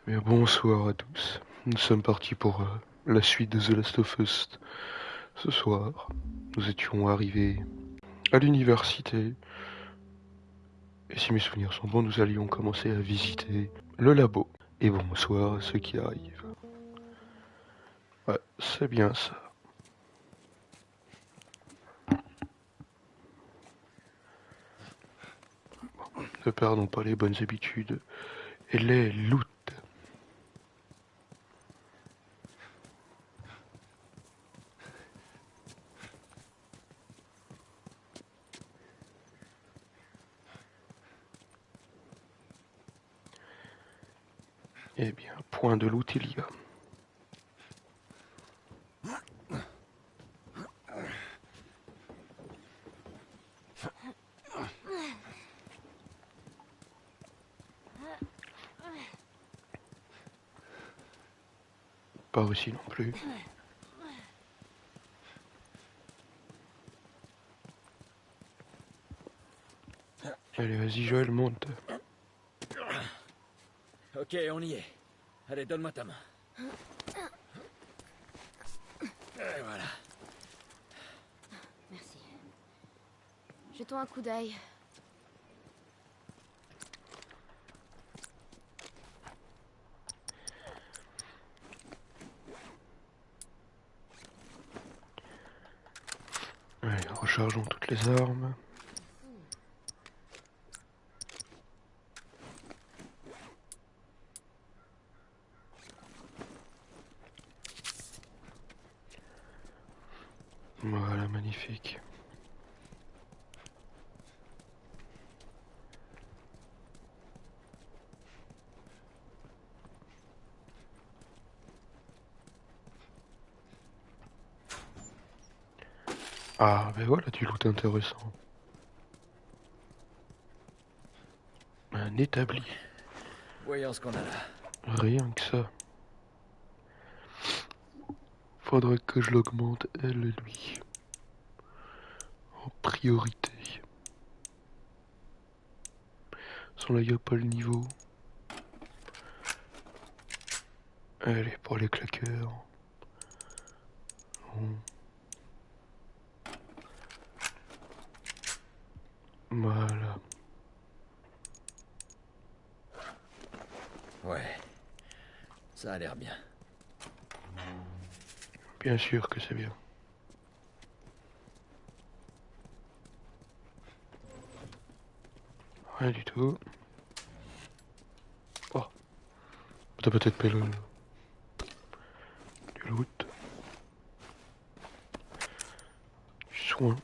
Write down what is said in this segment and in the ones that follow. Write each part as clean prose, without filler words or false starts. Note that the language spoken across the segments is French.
Bien, bonsoir à tous. Nous sommes partis pour la suite de The Last of Us. Ce soir, nous étions arrivés à l'université. Et si mes souvenirs sont bons, nous allions commencer à visiter le labo. Et bonsoir à ceux qui arrivent. Ouais, c'est bien ça. Ne perdons pas les bonnes habitudes et les loot. Eh bien, point de loot il y a. Pas ici non plus. Allez, vas-y Joël, monte. Ok, on y est. Allez, donne-moi ta main. Et voilà. Merci. Jetons un coup d'œil. Allez, rechargeons toutes les armes. Voilà, magnifique. Ah, ben voilà du loot intéressant. Un établi. Voyons ce qu'on a là. Rien que ça. Faudrait que je l'augmente, elle et lui. En priorité. Sans là, y a pas le niveau. Allez, pour les claqueurs. Bon. Voilà. Ouais. Ça a l'air bien. Bien sûr que c'est bien. Rien du tout. Oh. T'as peut-être pas du loot. Du soin.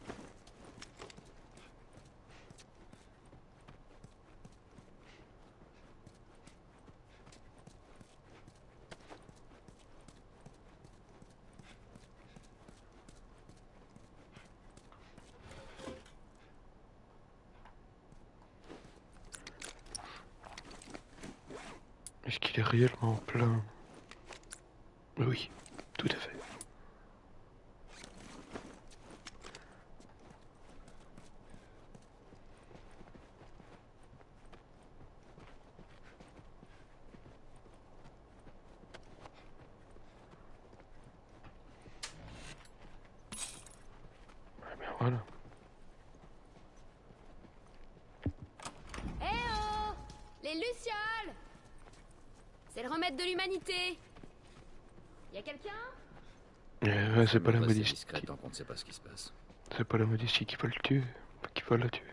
Est-ce qu'il est réellement plein? Oui, tout à fait. Eh bien voilà. Eh oh! Les Lucioles! C'est le remède de l'humanité! Y a quelqu'un? C'est pas la Rester modestie. discret tant qu'on ne sait pas ce qui se passe. C'est pas la modestie qui va le tuer. Qui va la tuer.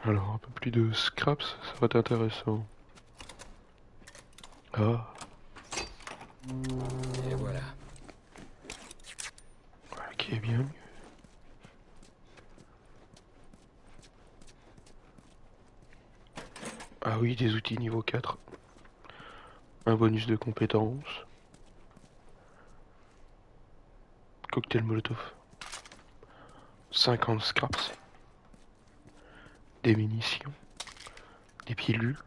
Alors, un peu plus de scraps, ça va être intéressant. Ah, Et voilà. qui est bien mieux. Ah oui, des outils niveau 4. Un bonus de compétences. Cocktail Molotov. 50 scraps. Des munitions. Des pilules.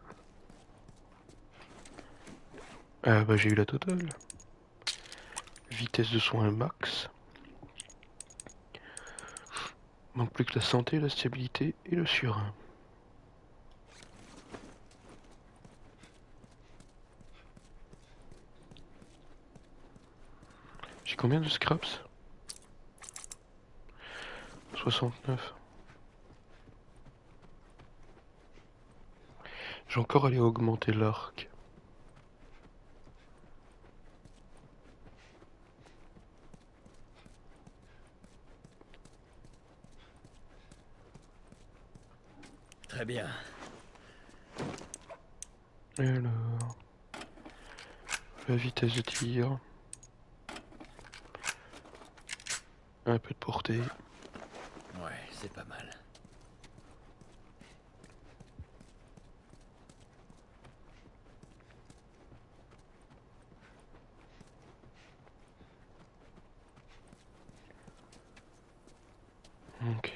Ah bah j'ai eu la totale. Vitesse de soin max. Manque plus que la santé, la stabilité et le surin. J'ai combien de scraps? 69. J'ai encore allé augmenter l'arc. Très bien. Alors, la vitesse de tir. Un peu de portée. Ouais, c'est pas mal. Ok.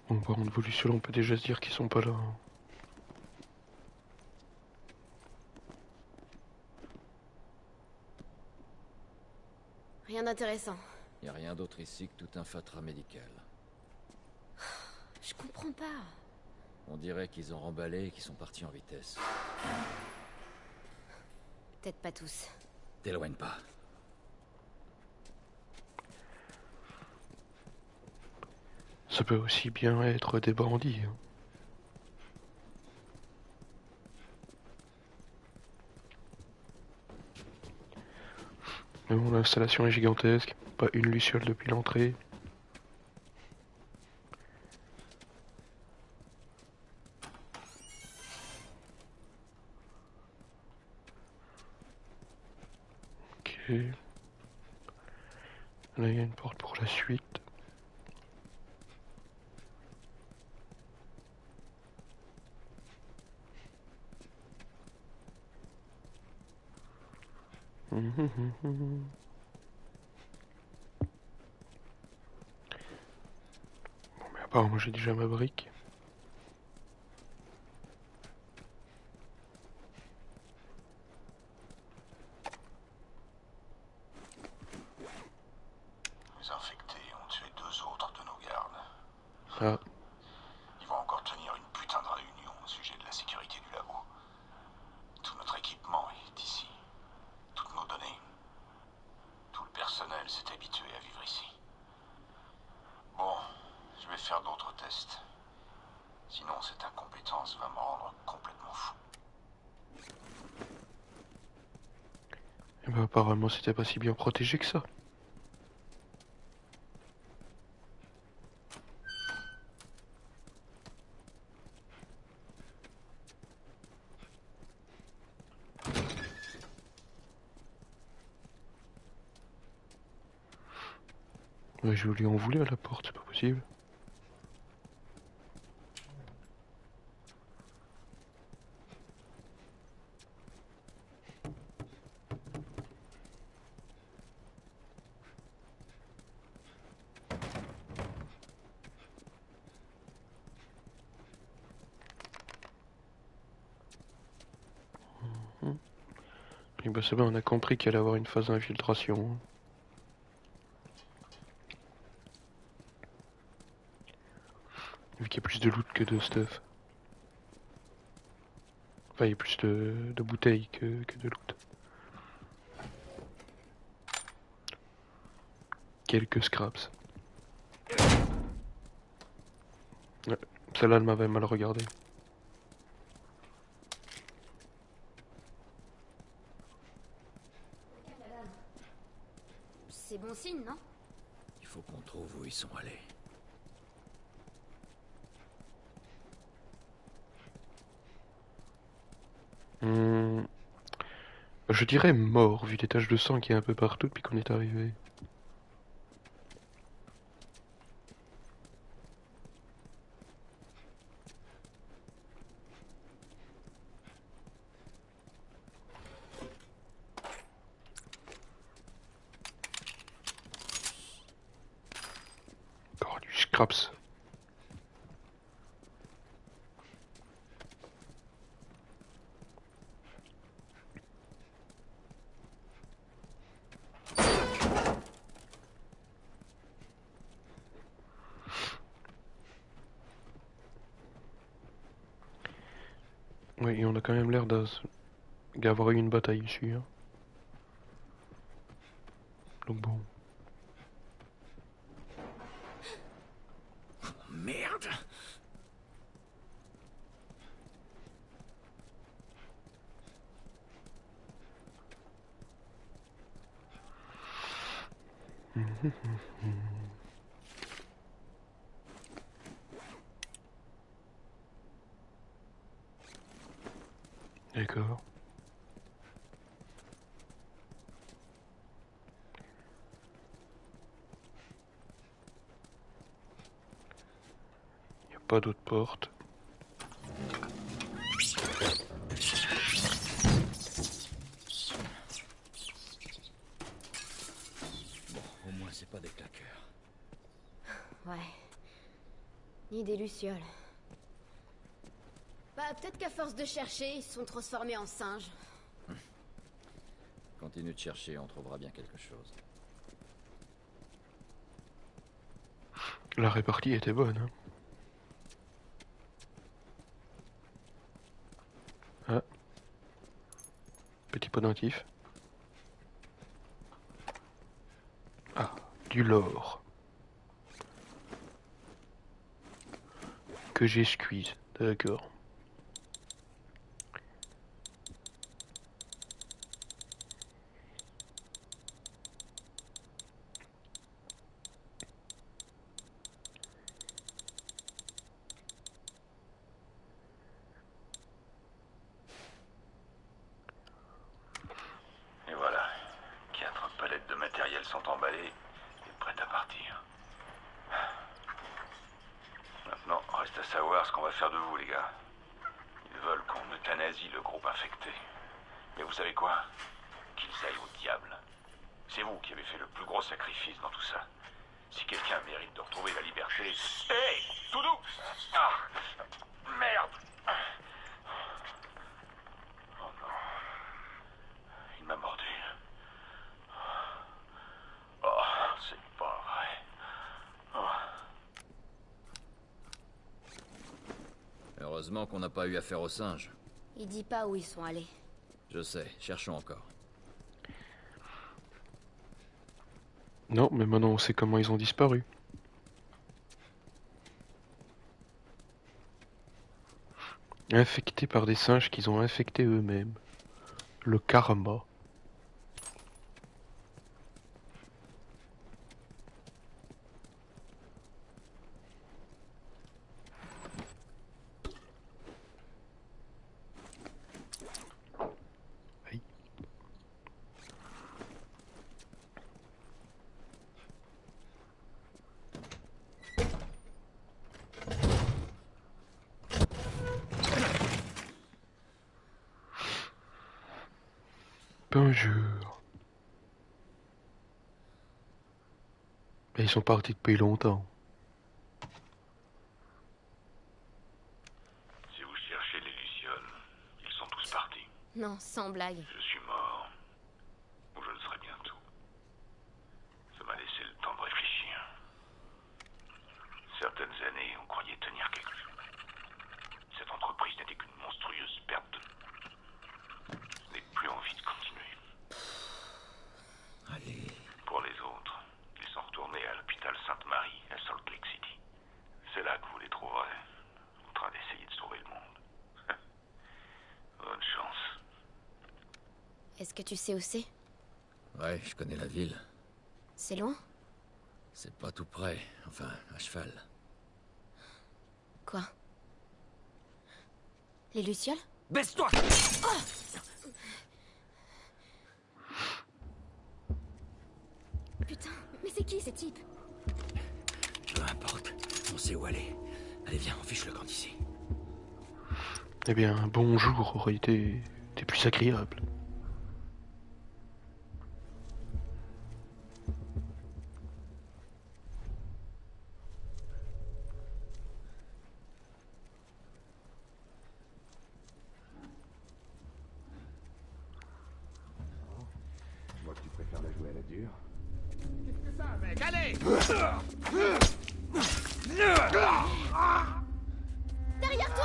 Bon, par contre, Volusul, on peut déjà se dire qu'ils sont pas là. Hein. Rien d'intéressant. Y a rien d'autre ici que tout un fatras médical. Je comprends pas. On dirait qu'ils ont remballé et qu'ils sont partis en vitesse. Peut-être pas tous. T'éloigne pas. Ça peut aussi bien être des bandits. Hein. Mais bon, l'installation est gigantesque. Pas une luciole depuis l'entrée. Ok. Là, il y a une porte pour la suite. Bon, mais apparemment, j'ai déjà ma brique. Les infectés ont tué 2 autres de nos gardes. Ah, Ils vont encore tenir une putain de réunion au sujet de la sécurité du labo. Tout notre équipement est ici. Toutes nos données. Tout le personnel s'est habitué à vivre ici. Bon, je vais faire d'autres tests. Sinon, cette incompétence va me rendre complètement fou. et bah, apparemment, c'était pas si bien protégé que ça. Ouais, je lui en voulais à la porte, c'est pas possible. Et bah, c'est bon, on a compris qu'il allait avoir une phase d'infiltration. Hein. Vu qu'il y a plus de loot que de stuff. Enfin, il y a plus de bouteilles que de loot. Quelques scraps. Ouais, celle-là, elle m'avait mal regardé. C'est bon signe, non? Il faut qu'on trouve où ils sont allés. Hmm, je dirais mort, vu les taches de sang qu'il y a un peu partout depuis qu'on est arrivé. Craps. Oui, et on a quand même l'air d'avoir eu une bataille ici. Hein. Donc bon. Merde! D'accord. Y a pas d'autre porte. Bon, au moins c'est pas des claqueurs. Ouais. Ni des lucioles. Bah, peut-être qu'à force de chercher, ils se sont transformés en singes. Continue de chercher, on trouvera bien quelque chose. La répartie était bonne. Hein. Ah. Petit pendentif. Ah, du lore. Que j'ai squeeze. D'accord. Et voilà. 4 palettes de matériel sont emballées et prêtes à partir. Maintenant, reste à savoir ce qu'on va faire de vous, les gars. Ils veulent qu'on euthanasie le groupe infecté. Mais vous savez quoi? Qu'ils aillent au diable. C'est vous qui avez fait le plus gros sacrifice dans tout ça. Si quelqu'un mérite de retrouver la liberté... Hé, tout doux. Ah, merde. Oh non. Il m'a mordu. Oh, c'est pas vrai. Oh. Heureusement qu'on n'a pas eu affaire aux singes. Il dit pas où ils sont allés. Je sais, cherchons encore. Non, mais maintenant on sait comment ils ont disparu. Infectés par des singes qu'ils ont infectés eux-mêmes. Le karma. Aïe. Bonjour. Et ils sont partis depuis longtemps. Si vous cherchez les lucioles, ils sont tous partis. Non, sans blague. Je suis mort. Ou je le serai bientôt. Ça m'a laissé le temps de réfléchir. Certaines années, on croyait tenir quelque chose. Cette entreprise n'était qu'une monstrueuse perte de... Je n'ai plus envie de continuer. Allez. Pour les autres, ils sont retournés à l'hôpital Sainte-Marie, à Salt Lake City. C'est là que vous les trouverez, en train d'essayer de sauver le monde. Bonne chance. Est-ce que tu sais où c'est? Ouais, je connais la ville. C'est loin? C'est pas tout près, enfin, à cheval. Quoi? Les lucioles? Baisse-toi! Putain, mais c'est qui ces types? Peu importe, on sait où aller. Allez, viens, on fiche le camp d'ici. Eh bien, un bonjour aurait été plus agréable. Derrière toi!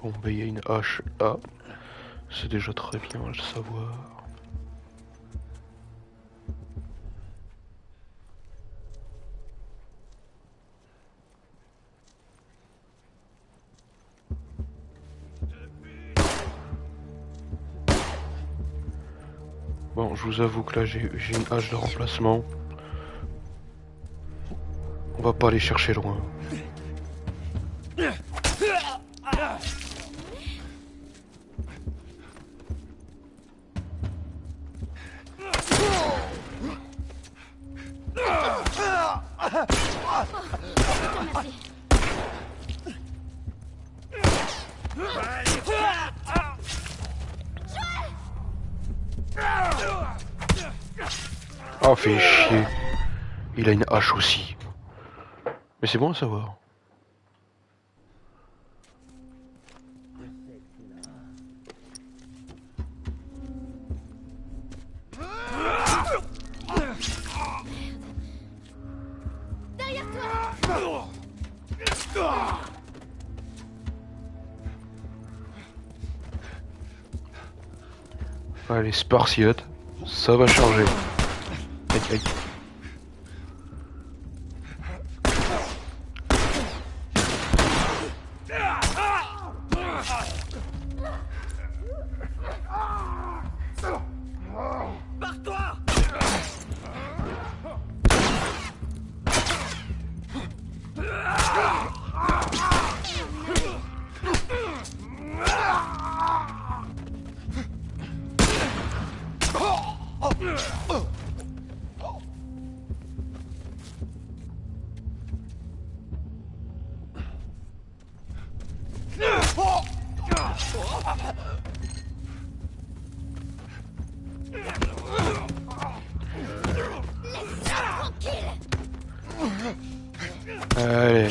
Bon, bah, il y a une hache là. C'est déjà très bien à le savoir. Bon, je vous avoue que là j'ai une hache de remplacement. On va pas aller chercher loin. Merci. Ah, fait chier. Il a une hache aussi. Mais c'est bon à savoir. Derrière toi! Allez, Spartiate, ça va charger. Aïe, aïe. Barre-toi! Allez.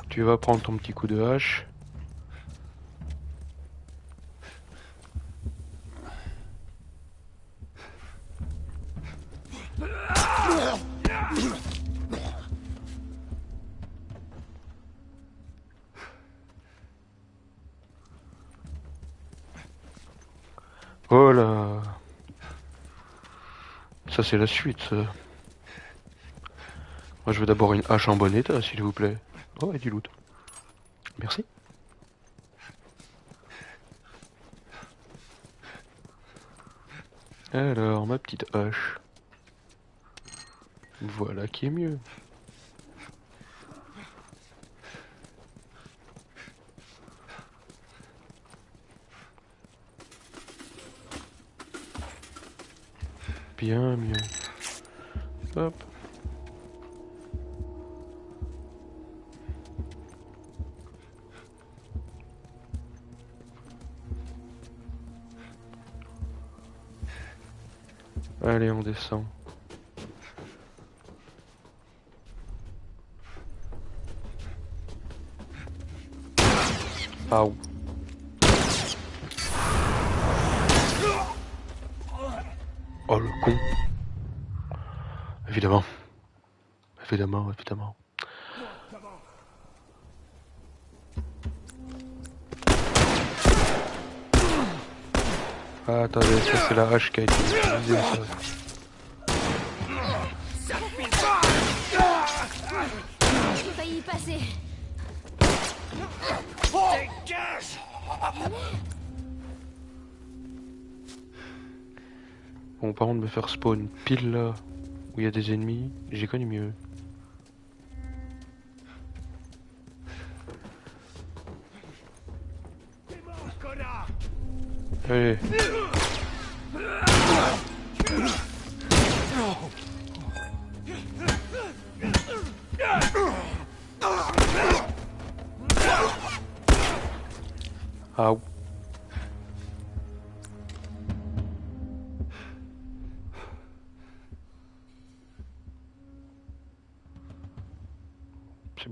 Tu vas prendre ton petit coup de hache. Voilà. Ça c'est la suite. Ça. Moi je veux d'abord une hache en bon état s'il vous plaît. Oh et du loot. Merci. Alors ma petite hache. Voilà qui est mieux. Bien mieux. Hop. Allez, on descend. Aouh. Oh le con. Évidemment. Évidemment, évidemment. Ah, attendez, ça c'est la hache qui a été utilisée. Ça. J'ai failli y passer. Dégage! Bon, par contre, me faire spawn pile là où il y a des ennemis, j'ai connu mieux. Allez. Aouh.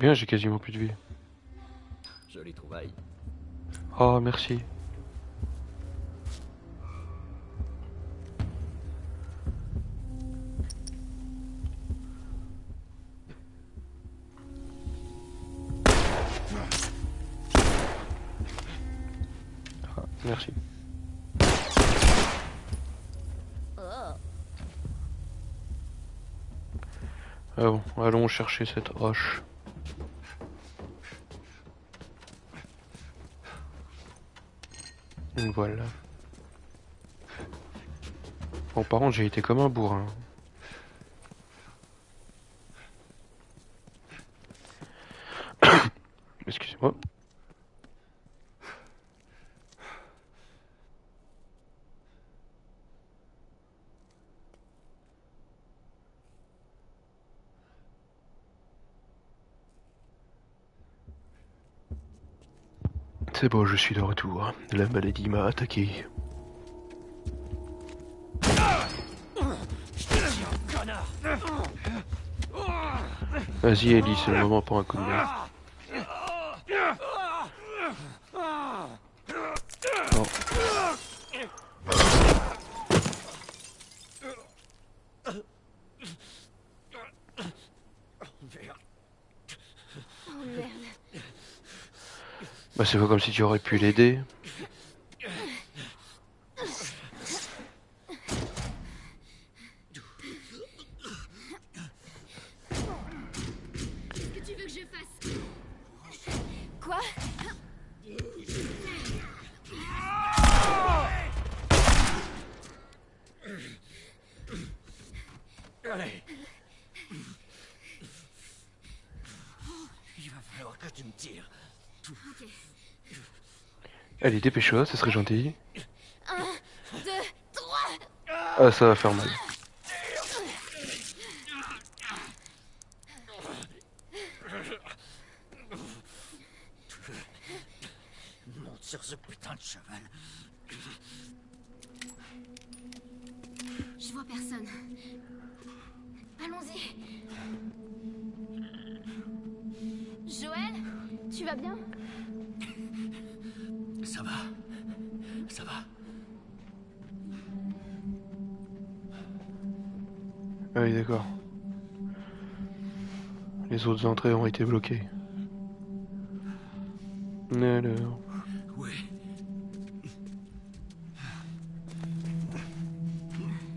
bien, j'ai quasiment plus de vie. Jolie trouvaille. Oh, merci. Ah, merci. Oh. Ah bon, allons chercher cette roche. Voilà. Bon, par contre, j'ai été comme un bourrin. Excusez-moi. C'est bon, je suis de retour. La maladie m'a attaqué. Vas-y Ellie, c'est le moment pour un coup de main. Non. Oh merde. Bah c'est pas comme si tu aurais pu l'aider. Qu'est-ce que tu veux que je fasse? Quoi? Allez. Il va falloir que tu me tires. Ok. Allez, dépêche-toi, ça serait gentil. 1, 2, 3. Ah, ça va faire mal. Monte sur ce putain de cheval. Je vois personne. Allons-y. Joël, tu vas bien? Ça va. Ça va. Ah oui, d'accord. Les autres entrées ont été bloquées. Alors... Oui.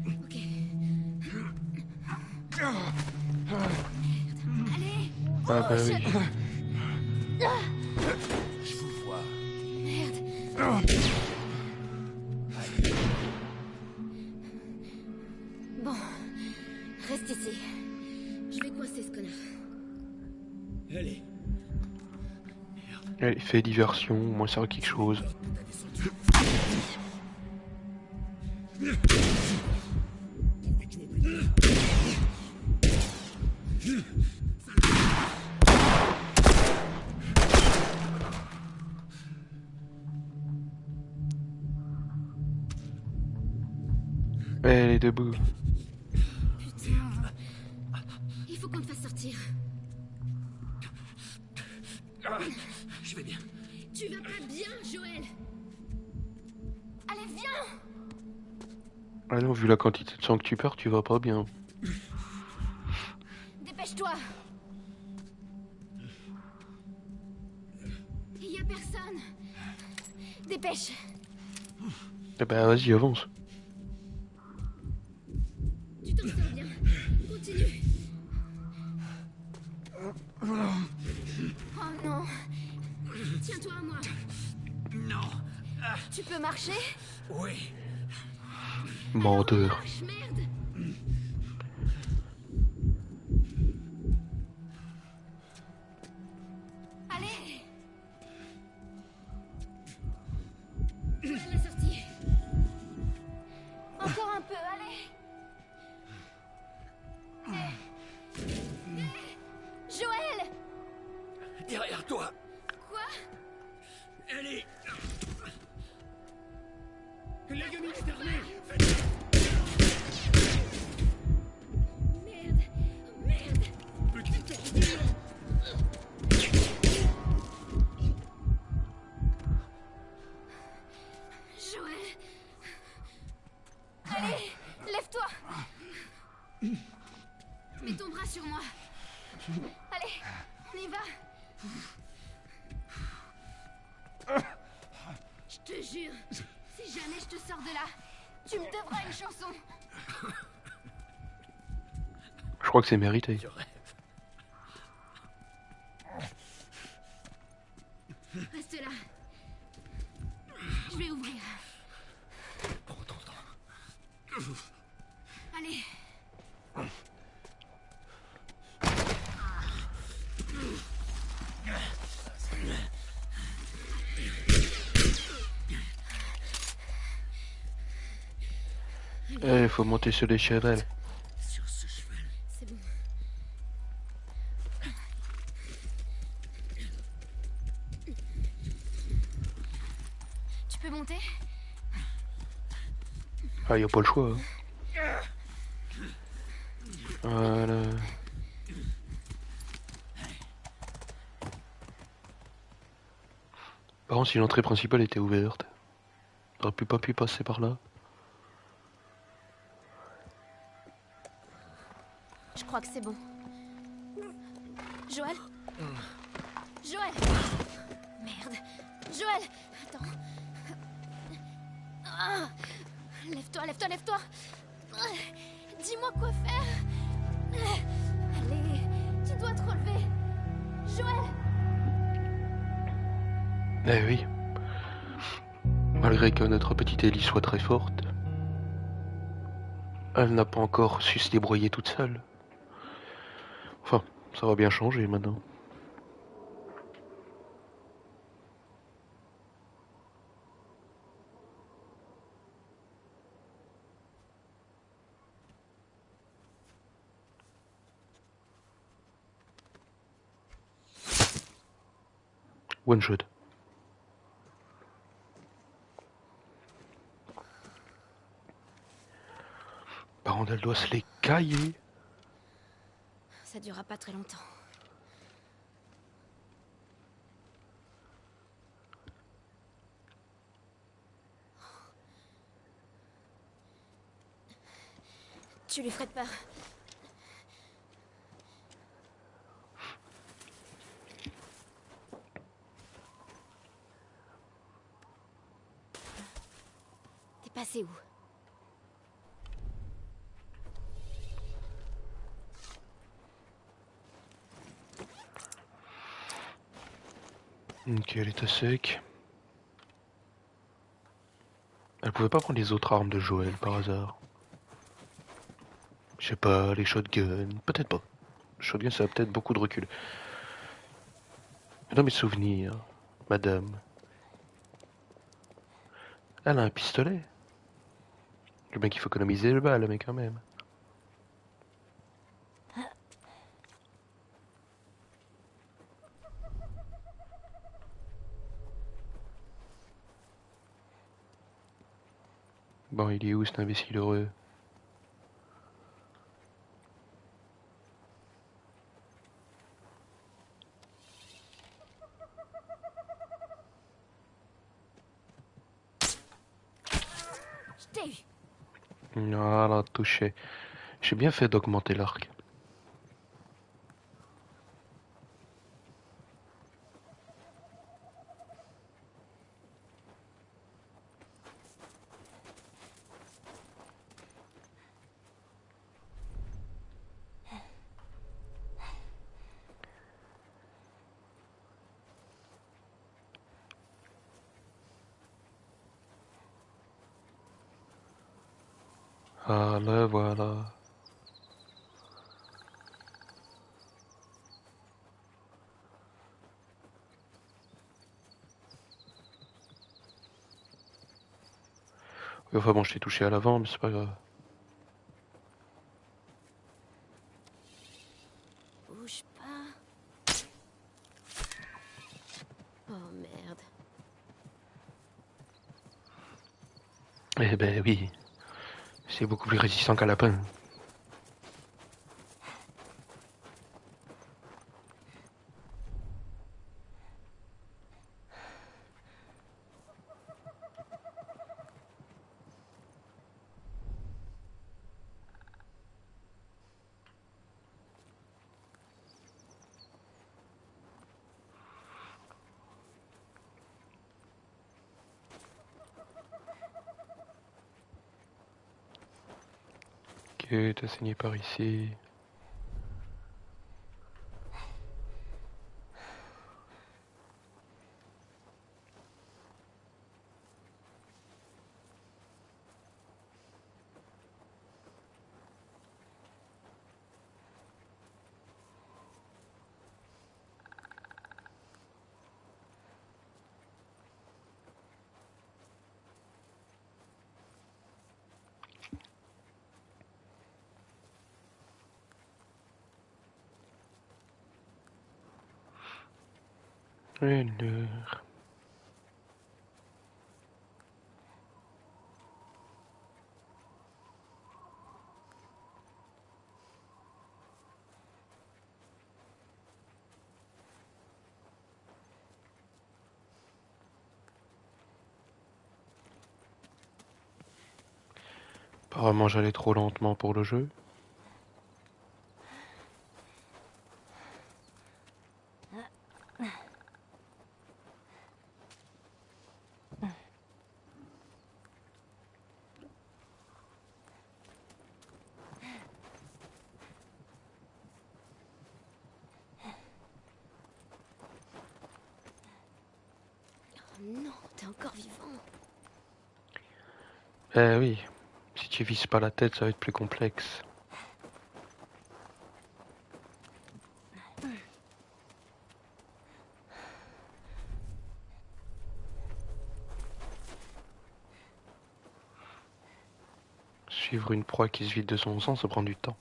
Ok. Allez. Ah bah oui. Je vous vois. Merde. Bon, reste ici. Je vais coincer ce connard. Allez. Allez, fais diversion, au moins ça sert à quelque chose. Elle est debout. Putain. Il faut qu'on te fasse sortir. Je vais bien. Tu vas pas bien, Joël. Allez, viens. Ah non, vu la quantité de sang que tu perds, tu vas pas bien. Dépêche-toi. Il y a personne. Dépêche. Eh ben vas-y, avance. Tu t'en sors bien. Continue. Oh non. Tiens-toi à moi. Non. Tu peux marcher? Oui. Menteur. Marche, merde. Allez. Voilà la sortie. Encore un peu, allez. Joël! Derrière toi. Quoi? Allez. Les gamins externés. Merde! Merde! Petite ordure. jure, si jamais je te sors de là, tu me devras une chanson. Je crois que c'est mérité. Je rêve. Reste là. Je vais ouvrir. Prends ton temps. Allez. Eh, faut monter sur les chevals. Sur ce cheval. C'est bon. Tu peux monter? Ah, y a pas le choix. Hein. Voilà. Par contre, si l'entrée principale était ouverte, t'aurais pas pu passer par là. Je crois que c'est bon. Joël? Joël! Merde. Joël! Attends. Ah. Lève-toi, lève-toi, lève-toi! Dis-moi quoi faire! Allez, tu dois te relever! Joël! Eh oui. Malgré que notre petite Ellie soit très forte, elle n'a pas encore su se débrouiller toute seule. Enfin, ça va bien changer maintenant. One shot. Par contre, elle doit se les cailler. Ça durera pas très longtemps. Tu lui ferais peur. T'es passé où? Ok, elle est à sec. Elle pouvait pas prendre les autres armes de Joël par hasard. Je sais pas, les shotguns. Peut-être pas. Shotgun, ça a peut-être beaucoup de recul. Mais dans mes souvenirs, madame. Elle a un pistolet. Le mec, il faut économiser le balle, mais quand même. Bon, il est où cet imbécile heureux? Je t'ai eu. Voilà, touché. J'ai bien fait d'augmenter l'arc. Ah, le voilà. Oui, enfin bon, je t'ai touché à l'avant, mais c'est pas grave. Bouge pas. Oh merde. Eh ben oui. C'est beaucoup plus résistant qu'un lapin. Ok, t'as saigné par ici. Une heure. Apparemment j'allais trop lentement pour le jeu. Oh non, t'es encore vivant. Eh oui, si tu vises pas la tête, ça va être plus complexe. Suivre une proie qui se vide de son sang, ça prend du temps.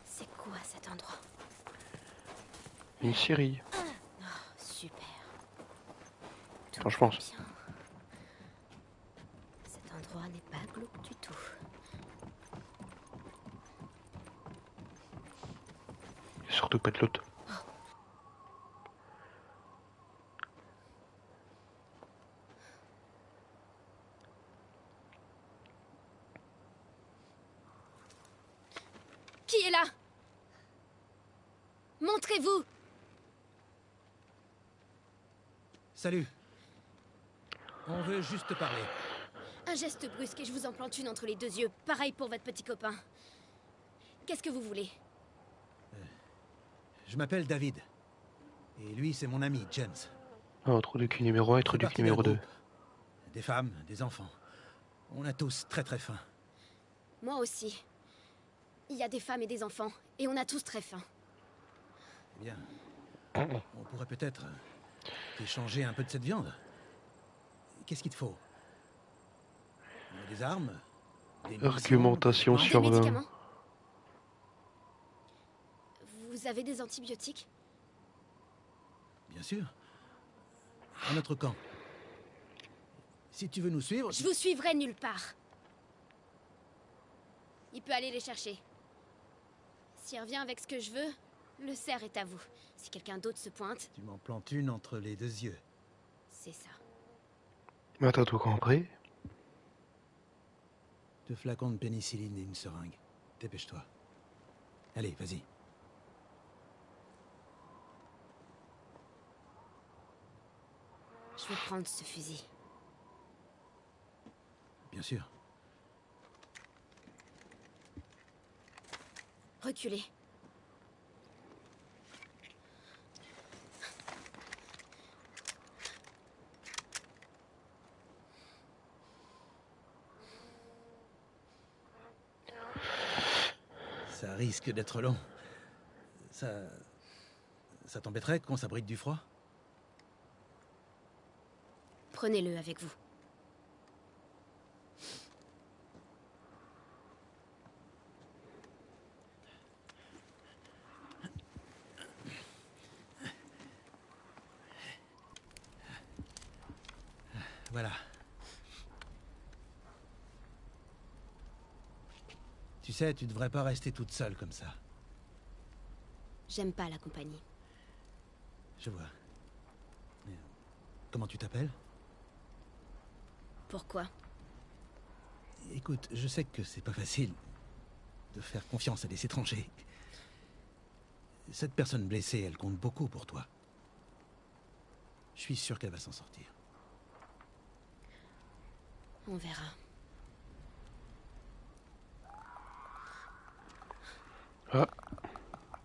C'est quoi cet endroit? Une scierie. Oh, super. Tout Franchement, va bien. Cet endroit n'est pas glauque du tout. et surtout pas de l'autre. Qui est là? Montrez-vous! Salut. On veut juste te parler. Un geste brusque et je vous en plante une entre les deux yeux. Pareil pour votre petit copain. Qu'est-ce que vous voulez? Je m'appelle David. Et lui, c'est mon ami, James. Ah, trou du cul numéro 1 et On trou fait du partie cul d'un numéro 2. groupe. Des femmes, des enfants. On a tous très très faim. Moi aussi. Il y a des femmes et des enfants. Et on a tous très faim. Eh bien, on pourrait peut-être t'échanger un peu de cette viande. Qu'est-ce qu'il te faut? Des armes? Des munitions, Argumentation des Des sur 20. médicaments? Vous avez des antibiotiques? Bien sûr. À notre camp. Si tu veux nous suivre... Je vous suivrai nulle part. Il peut aller les chercher. S'il revient avec ce que je veux, le cerf est à vous. Si quelqu'un d'autre se pointe, Tu m'en plantes une entre les deux yeux. c'est ça. Mais t'as tout compris? 2 flacons de pénicilline et une seringue. Dépêche-toi. Allez, vas-y. Je vais prendre ce fusil. Bien sûr. Reculez. Ça risque d'être long. Ça t'embêterait qu'on s'abrite du froid? Prenez-le avec vous. Voilà. Tu sais, tu devrais pas rester toute seule comme ça. J'aime pas la compagnie. Je vois. Mais, comment tu t'appelles? Pourquoi? Écoute, je sais que c'est pas facile de faire confiance à des étrangers. Cette personne blessée, elle compte beaucoup pour toi. Je suis sûr qu'elle va s'en sortir. On verra. Ah,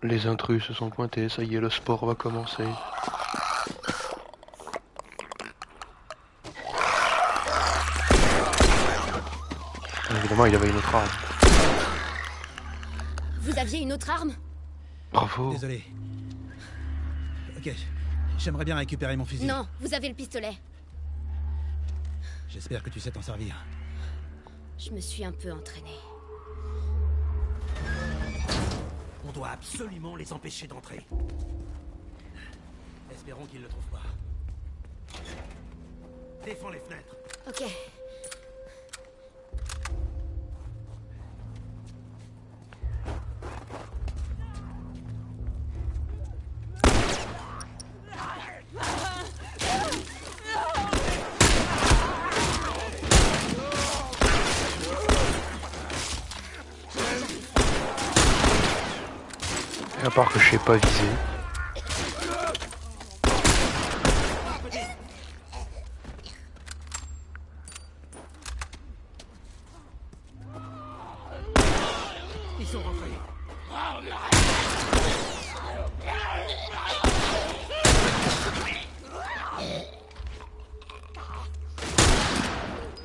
les intrus se sont pointés, ça y est, le sport va commencer. Évidemment, il avait une autre arme. Vous aviez une autre arme? Bravo. Désolé. Ok, j'aimerais bien récupérer mon fusil. Non, vous avez le pistolet. J'espère que tu sais t'en servir. Je me suis un peu entraînée. On doit absolument les empêcher d'entrer. Espérons qu'ils le trouvent pas. Défends les fenêtres. Ok. À part que je sais pas viser. Ils sont rentrés.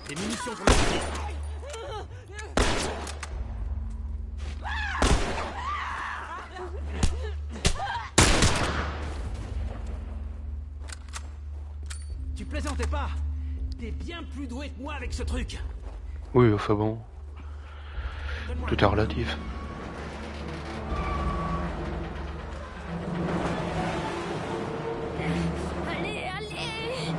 Des munitions pour le fusil. Tu plaisantais pas. T'es bien plus doué que moi avec ce truc. Oui, enfin bon, Donne-moi tout est relatif. Allez, allez!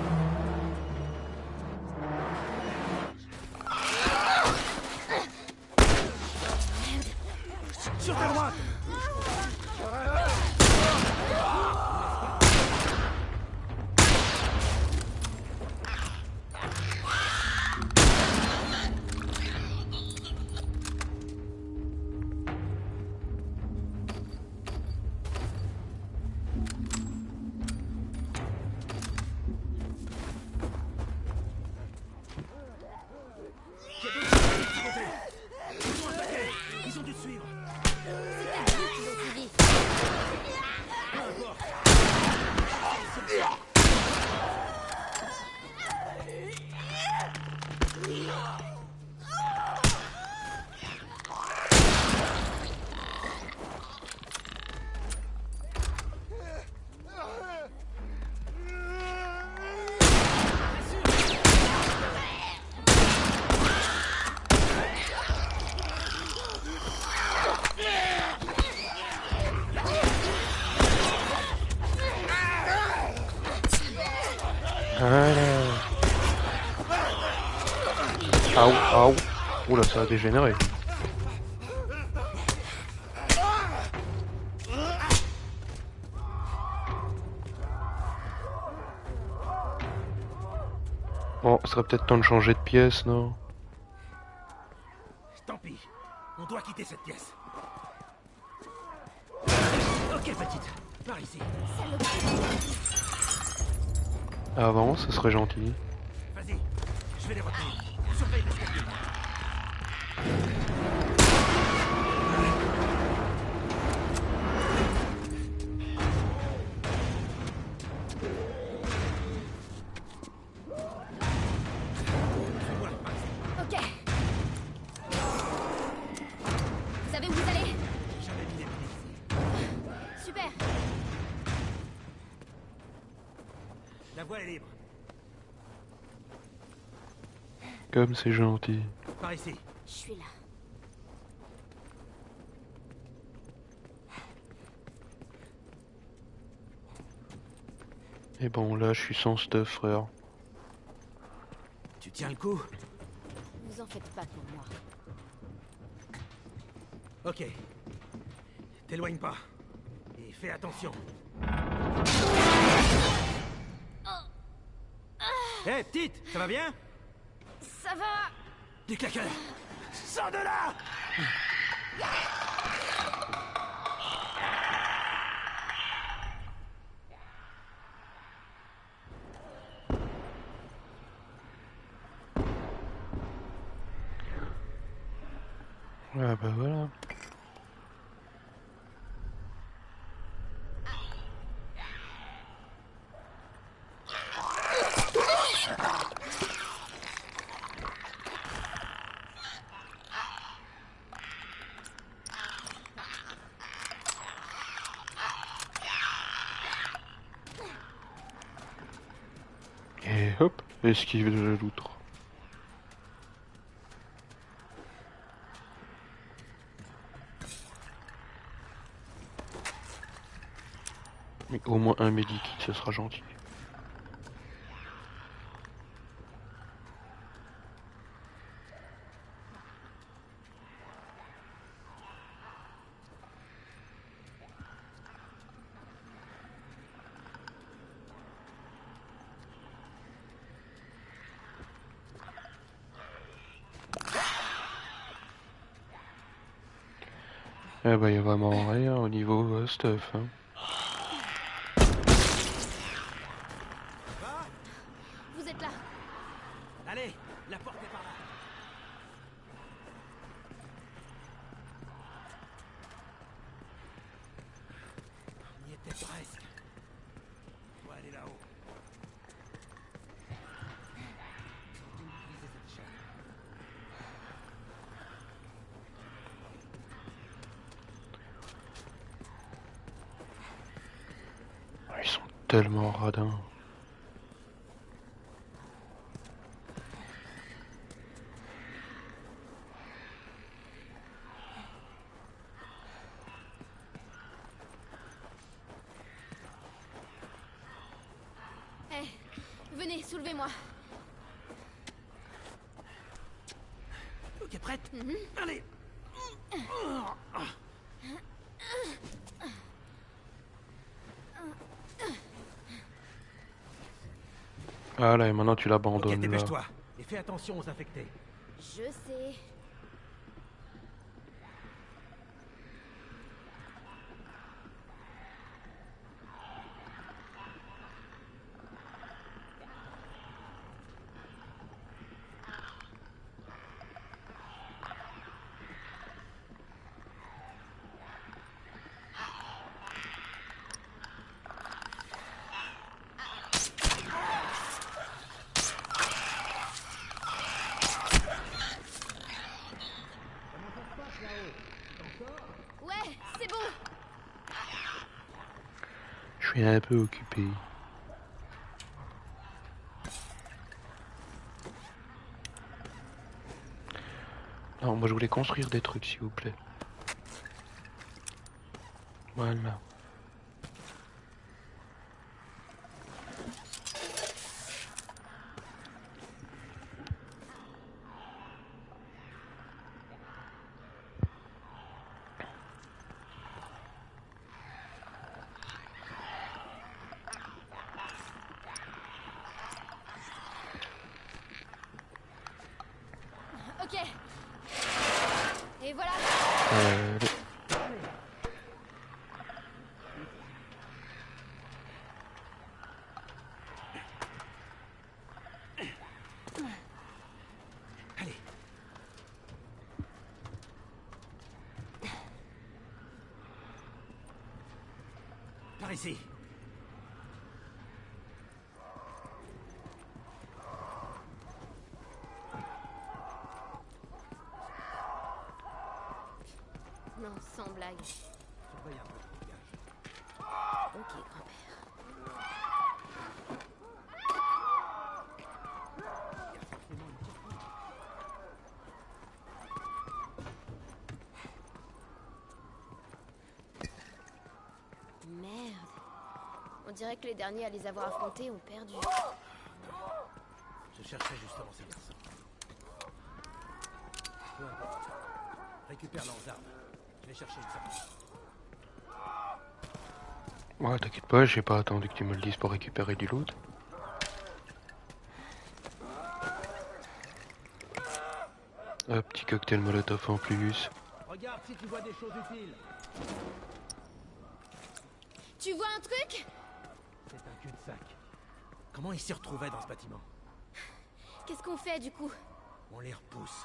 sur ta droite. Ils ont dû te suivre. Ils ont suivi. Voilà. Aou, aou. Oula, ça a dégénéré. Bon, ce serait peut-être temps de changer de pièce, non? Tant pis. On doit quitter cette pièce. Ok, petite. Par ici. Avant, ce serait gentil. Vas-y. Je vais les retenir. Surveille l'escalier. Ok. Vous savez où vous allez? Jamais mis les pieds ici. Super. La voie est libre. Comme c'est gentil. Par ici. Je suis là. Et bon, là, je suis sans stuff, frère. Tu tiens le coup? Vous en faites pas pour moi. Ok. T'éloigne pas. Et fais attention. Hé, petite, ça va bien? Ça va? Du claqueur. Sors de là! Ah bah voilà. Et hop, esquive de la loutre. Mais au moins un medikit, ce sera gentil. Eh bah y a vraiment rien au niveau stuff. Hein. Vous êtes là. Allez, la porte est par là. On y était presque. On va aller là-haut. Utilisez cette chaîne. Ils sont tellement radins. Eh, venez, soulevez-moi. Ok, prête? Allez. Ah là, et maintenant tu Ok, l'abandonnes là. dépêche-toi. Et fais attention aux infectés. Je sais. Ouais, c'est bon. Je suis un peu occupé. Non, moi je voulais construire des trucs s'il vous plaît. Voilà. Ok. Et voilà. Euh, Allez. Par ici. Non, sans blague. Surveille un peu le gage. Ok, grand-père. Il y a forcément une surprise. Merde. On dirait que les derniers à les avoir affrontés ont perdu. Je cherchais justement ces garçons. Peu importe. Récupère leurs armes. Je vais chercher une sortie. Ouais, t'inquiète pas, j'ai pas attendu que tu me le dises pour récupérer du loot. Un petit cocktail molotov en plus. Regarde si tu vois des choses utiles. Tu vois un truc? C'est un cul-de-sac. Comment ils s'y retrouvaient dans ce bâtiment? Qu'est-ce qu'on fait du coup? On les repousse.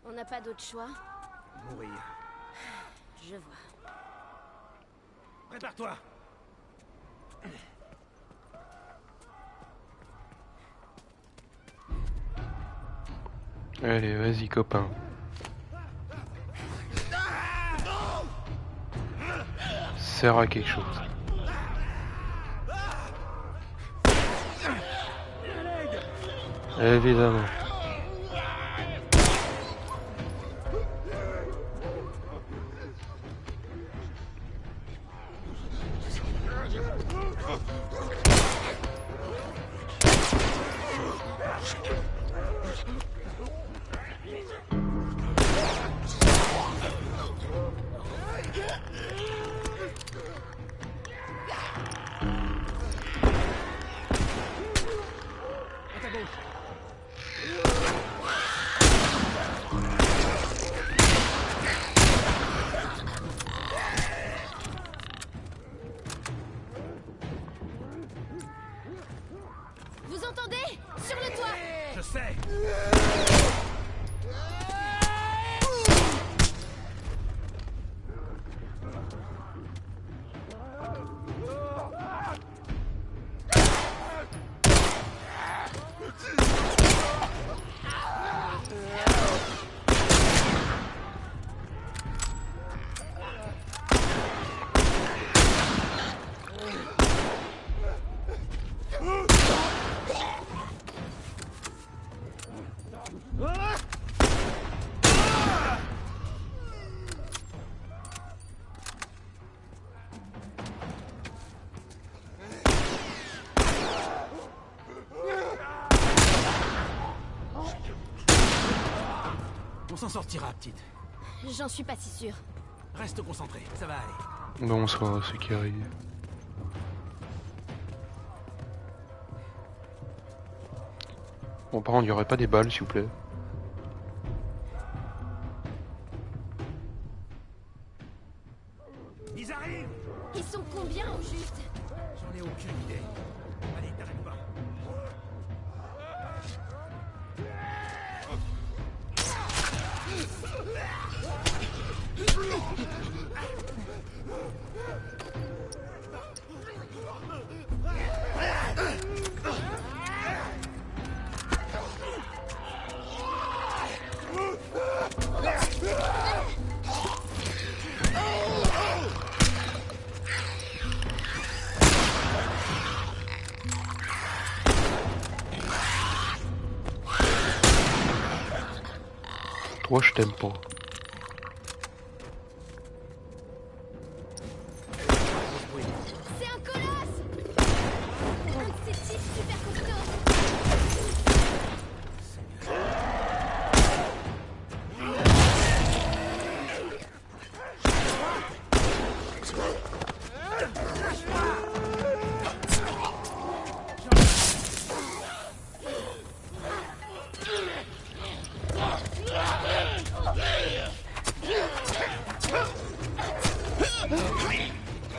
On n'a pas d'autre choix. Mourir. Je vois. Prépare-toi. Allez, vas-y, copain. Sert à quelque chose. Évidemment. À ta gauche. Vous entendez? Sur le toit! Je sais. On s'en sortira, petite. J'en suis pas si sûre. Reste concentré, ça va aller. Bonsoir à ceux qui arrivent. Bon, par contre, il n'y aurait pas des balles, s'il vous plaît. Ils arrivent. Ils sont combien au juste? J'en ai aucune idée. Allez, t'arrête pas. Toi, je t'aime pas. C'est un colosse! Un de ces types super costauds!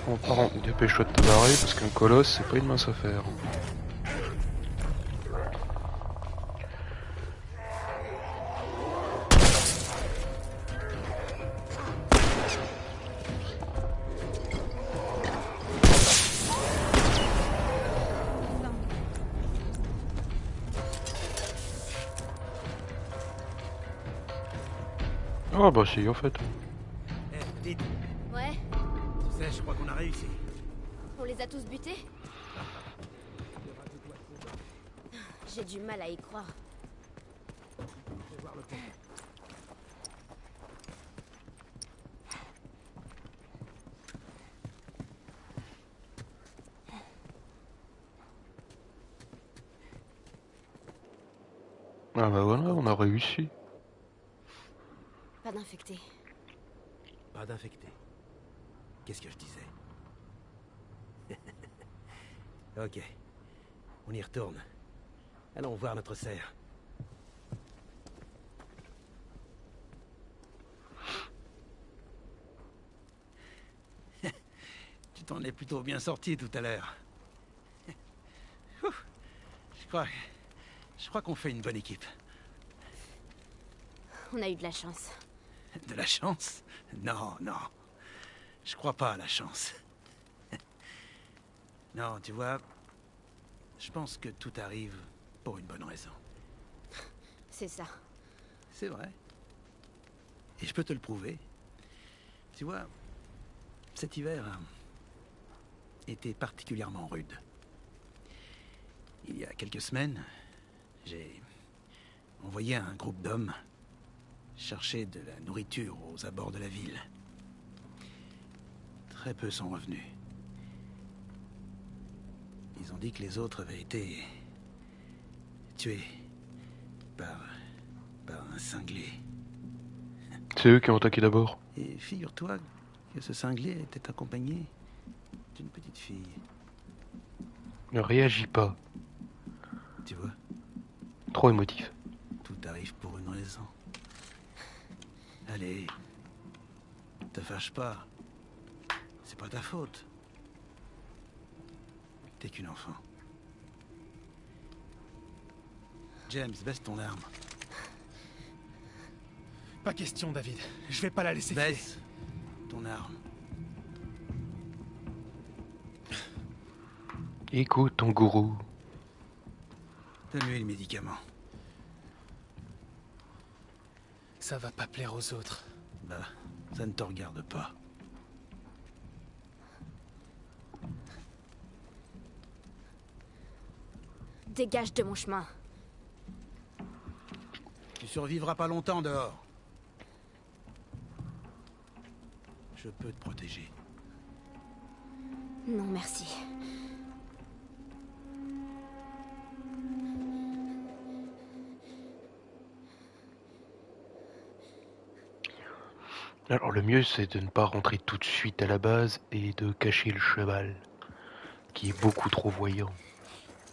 Bon, par contre, dépêche-toi de te barrer parce qu'un colosse, c'est pas une mince affaire. Ah bah si, en fait. Eh, petite, Ouais, tu sais, je crois qu'on a réussi. on les a tous butés? J'ai du mal à y croire. Je vais voir le pont. Ah bah voilà, on a réussi. Pas d'infectés. Pas d'infecté. Qu'est-ce que je disais? Ok. On y retourne. Allons voir notre serre. Tu t'en es plutôt bien sorti tout à l'heure. Ouf. Je crois qu'on fait une bonne équipe. On a eu de la chance. De la chance? Non, non. Je crois pas à la chance. Non, tu vois, je pense que tout arrive pour une bonne raison. C'est ça. C'est vrai. Et je peux te le prouver. Tu vois, cet hiver était particulièrement rude. Il y a quelques semaines, j'ai envoyé un groupe d'hommes chercher de la nourriture aux abords de la ville. Très peu sont revenus. Ils ont dit que les autres avaient été tués par un cinglé. C'est eux qui ont attaqué d'abord. Et figure-toi que ce cinglé était accompagné d'une petite fille. Ne réagis pas. Tu vois, Trop émotif. tout arrive pour une raison. Allez, te fâche pas. C'est pas ta faute. T'es qu'une enfant. James, baisse ton arme. Pas question, David. Je vais pas la laisser filer. Baisse ton arme. Écoute ton gourou. Donne-lui le médicament. Ça va pas plaire aux autres. Bah, ça ne te regarde pas. Dégage de mon chemin. Tu survivras pas longtemps dehors. Je peux te protéger. Non, merci. Alors le mieux c'est de ne pas rentrer tout de suite à la base et de cacher le cheval, qui est beaucoup trop voyant.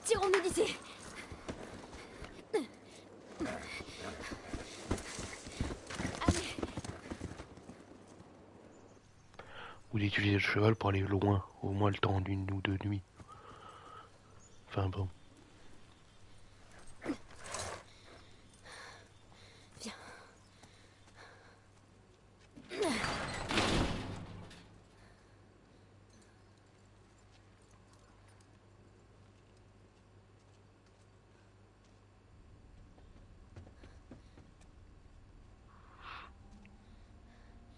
Tirons-nous d'ici. Allez, Ou d'utiliser le cheval pour aller loin, au moins le temps d'une ou deux nuits. Enfin bon. viens.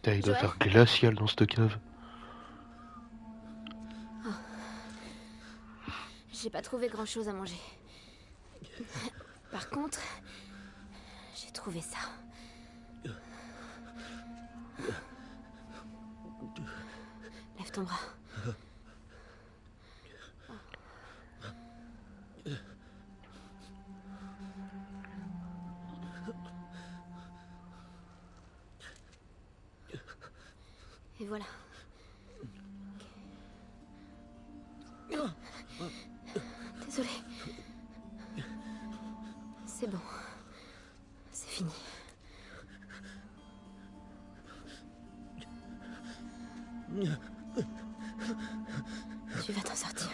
Putain, il doit Joël faire glacial dans cette cave. J'ai pas trouvé grand-chose à manger. Par contre, j'ai trouvé ça. Lève ton bras. Et voilà. Désolée. C'est bon. C'est fini. Tu vas t'en sortir.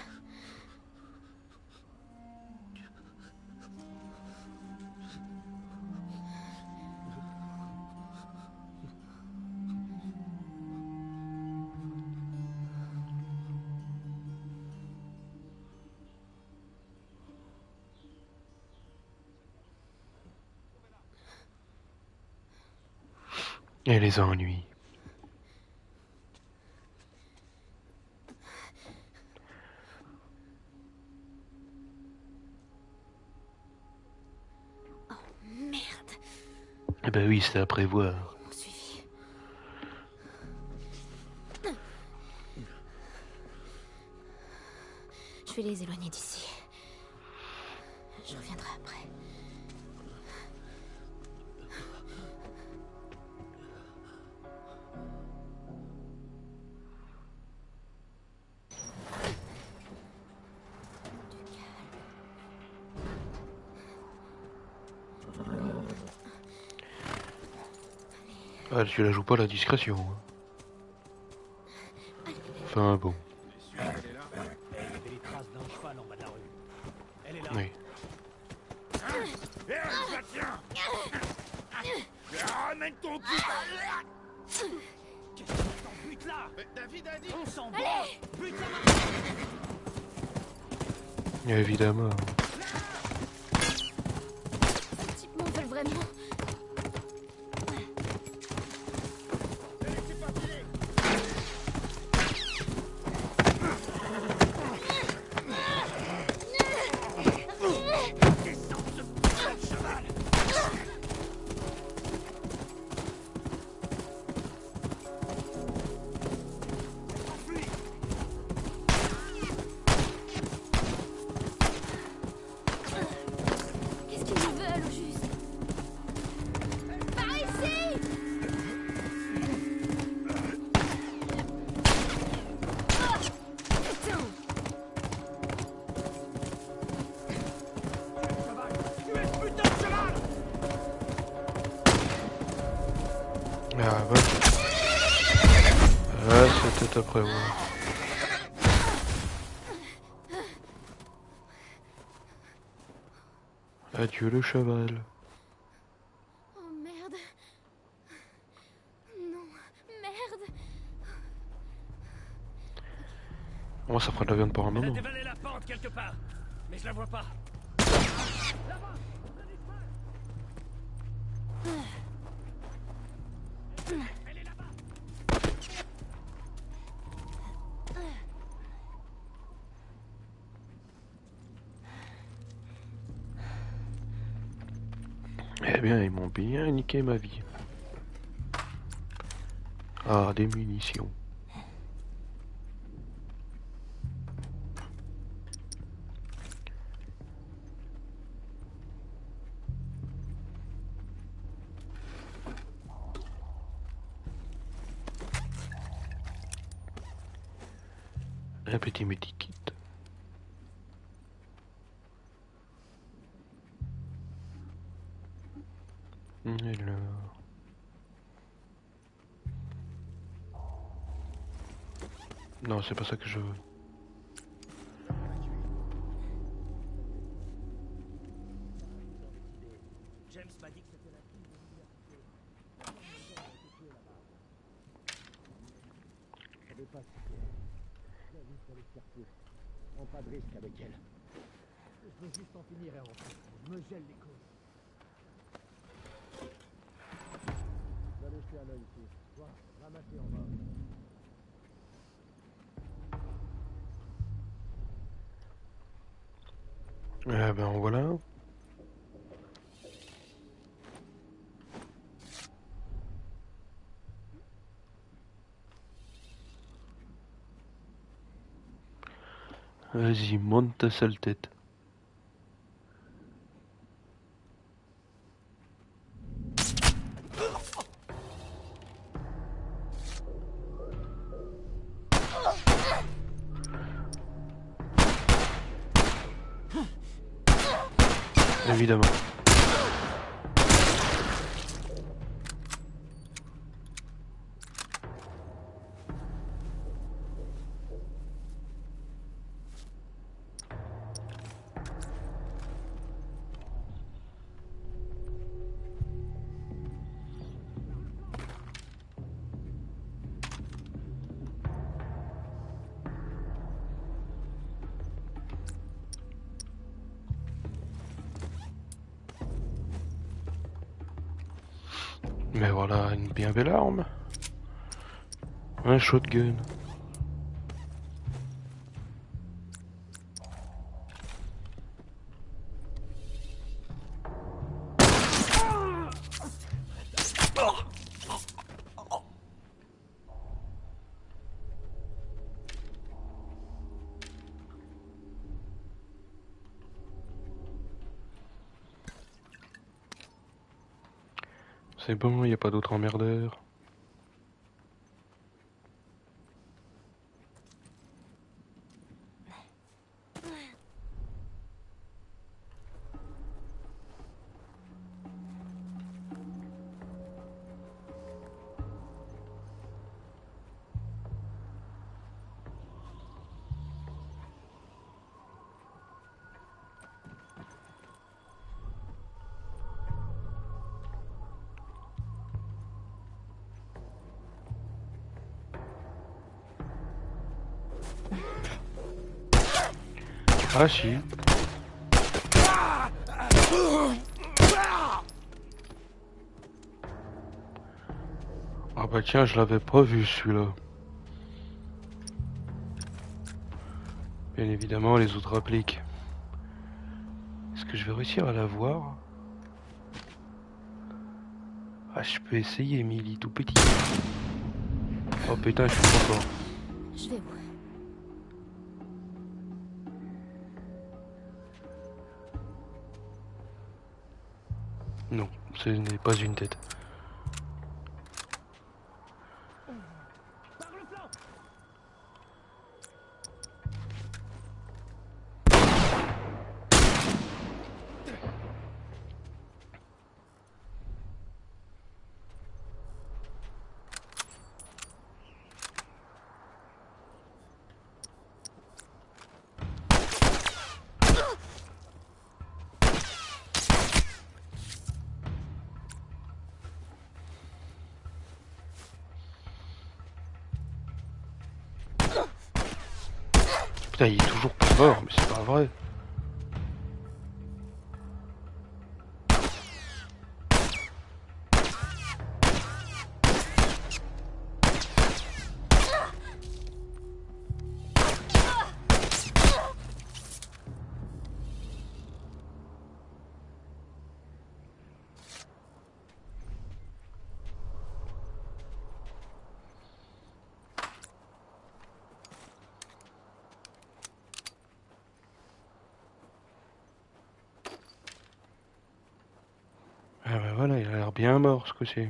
Et les ennuis. Merde. Eh ben oui, c'est à prévoir. Ils m'ont suivi. Je vais les éloigner d'ici. Je reviendrai après. Ah, tu la joues pas la discrétion. Hein. Enfin bon. Il y avait les traces d'un cheval en bas de la rue. Elle est là. Oui. Ramène ton putain. Qu'est-ce que t'en butes là? David a dit. On s'en bat. Bute la main. Évidemment. Ce type m'en veut vraiment. Qu'est-ce qu'ils nous veulent au juste? Par ici! Oh, putain! Tu es ce putain de cheval. Ah ouais. Ah, c'était après moi. Adieu le cheval. Oh merde. Non, merde. Moi ça fera de la viande pour un Elle a moment. dévalé la pente quelque part, mais je la vois pas. Elle est là-bas. Eh bien, ils m'ont bien niqué ma vie. Ah, des munitions. Un petit medikit. Alors... Non, c'est pas ça que je veux. James m'a dit que c'était la fille de l'université. Je savais pas si c'était elle. J'ai vu sur les circuits. Prends pas de risque avec elle. Je veux juste en finir et en fait. Je me gèle les côtes. Je vais aller jeter un œil ici. Toi, ramasser en bas. Eh ben voilà. Vas-y, monte ta sale tête. Évidemment. Mais voilà, une bien belle arme. Un shotgun. C'est bon, y a pas d'autre emmerdeur. Ah si. Ah bah tiens, je l'avais pas vu celui-là. Bien évidemment, les autres appliquent. Est-ce que je vais réussir à la voir? Ah, je peux essayer, mais il est tout petit. Oh putain, je suis trop fort. Je vais où? Non, ce n'est pas une tête. Par le flanc. Putain, il est toujours plus fort, mais c'est pas vrai. Ah bah voilà, il a l'air bien mort ce coup-ci.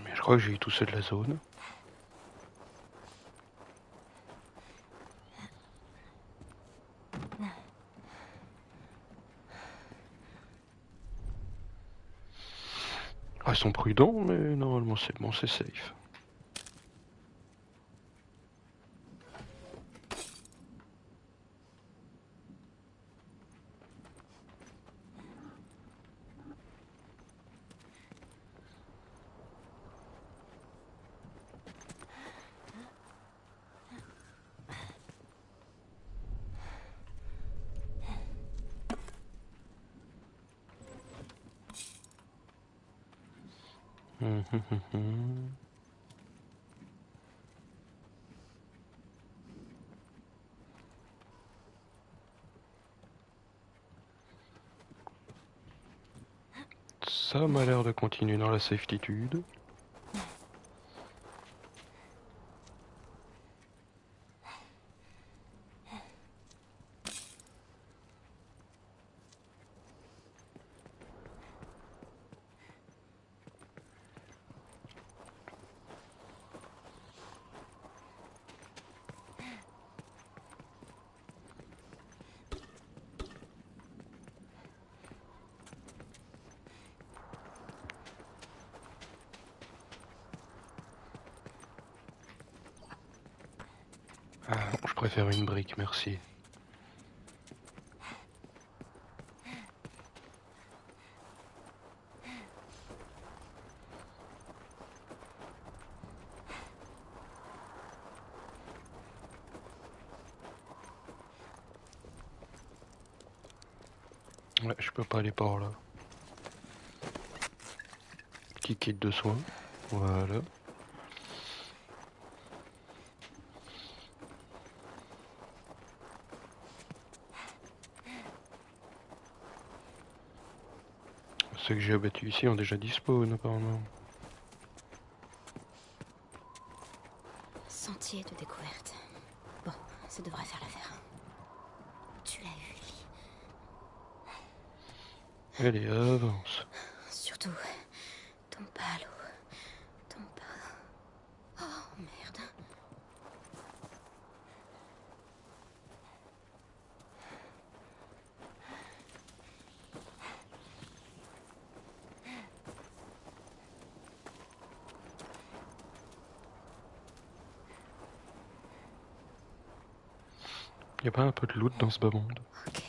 Mais je crois que j'ai eu tout seul de la zone. Ah, ils sont prudents, mais normalement c'est bon, c'est safe. Hum, hum, hum, hum. Ça m'a l'air de continuer dans la safetytude. Ah, je préfère une brique, merci. Ouais, je peux pas aller par là. Petit kit de soins. Voilà. Ceux que j'ai abattus ici ont déjà dispawn apparemment. Sentier de découverte. Bon, ça devrait faire l'affaire. Tu l'as eu, Ellie. Allez, avance. Surtout, tombe pas à l'eau. Tombe pas. Oh, merde. Y a pas un peu de loot dans ce bas monde? Ok.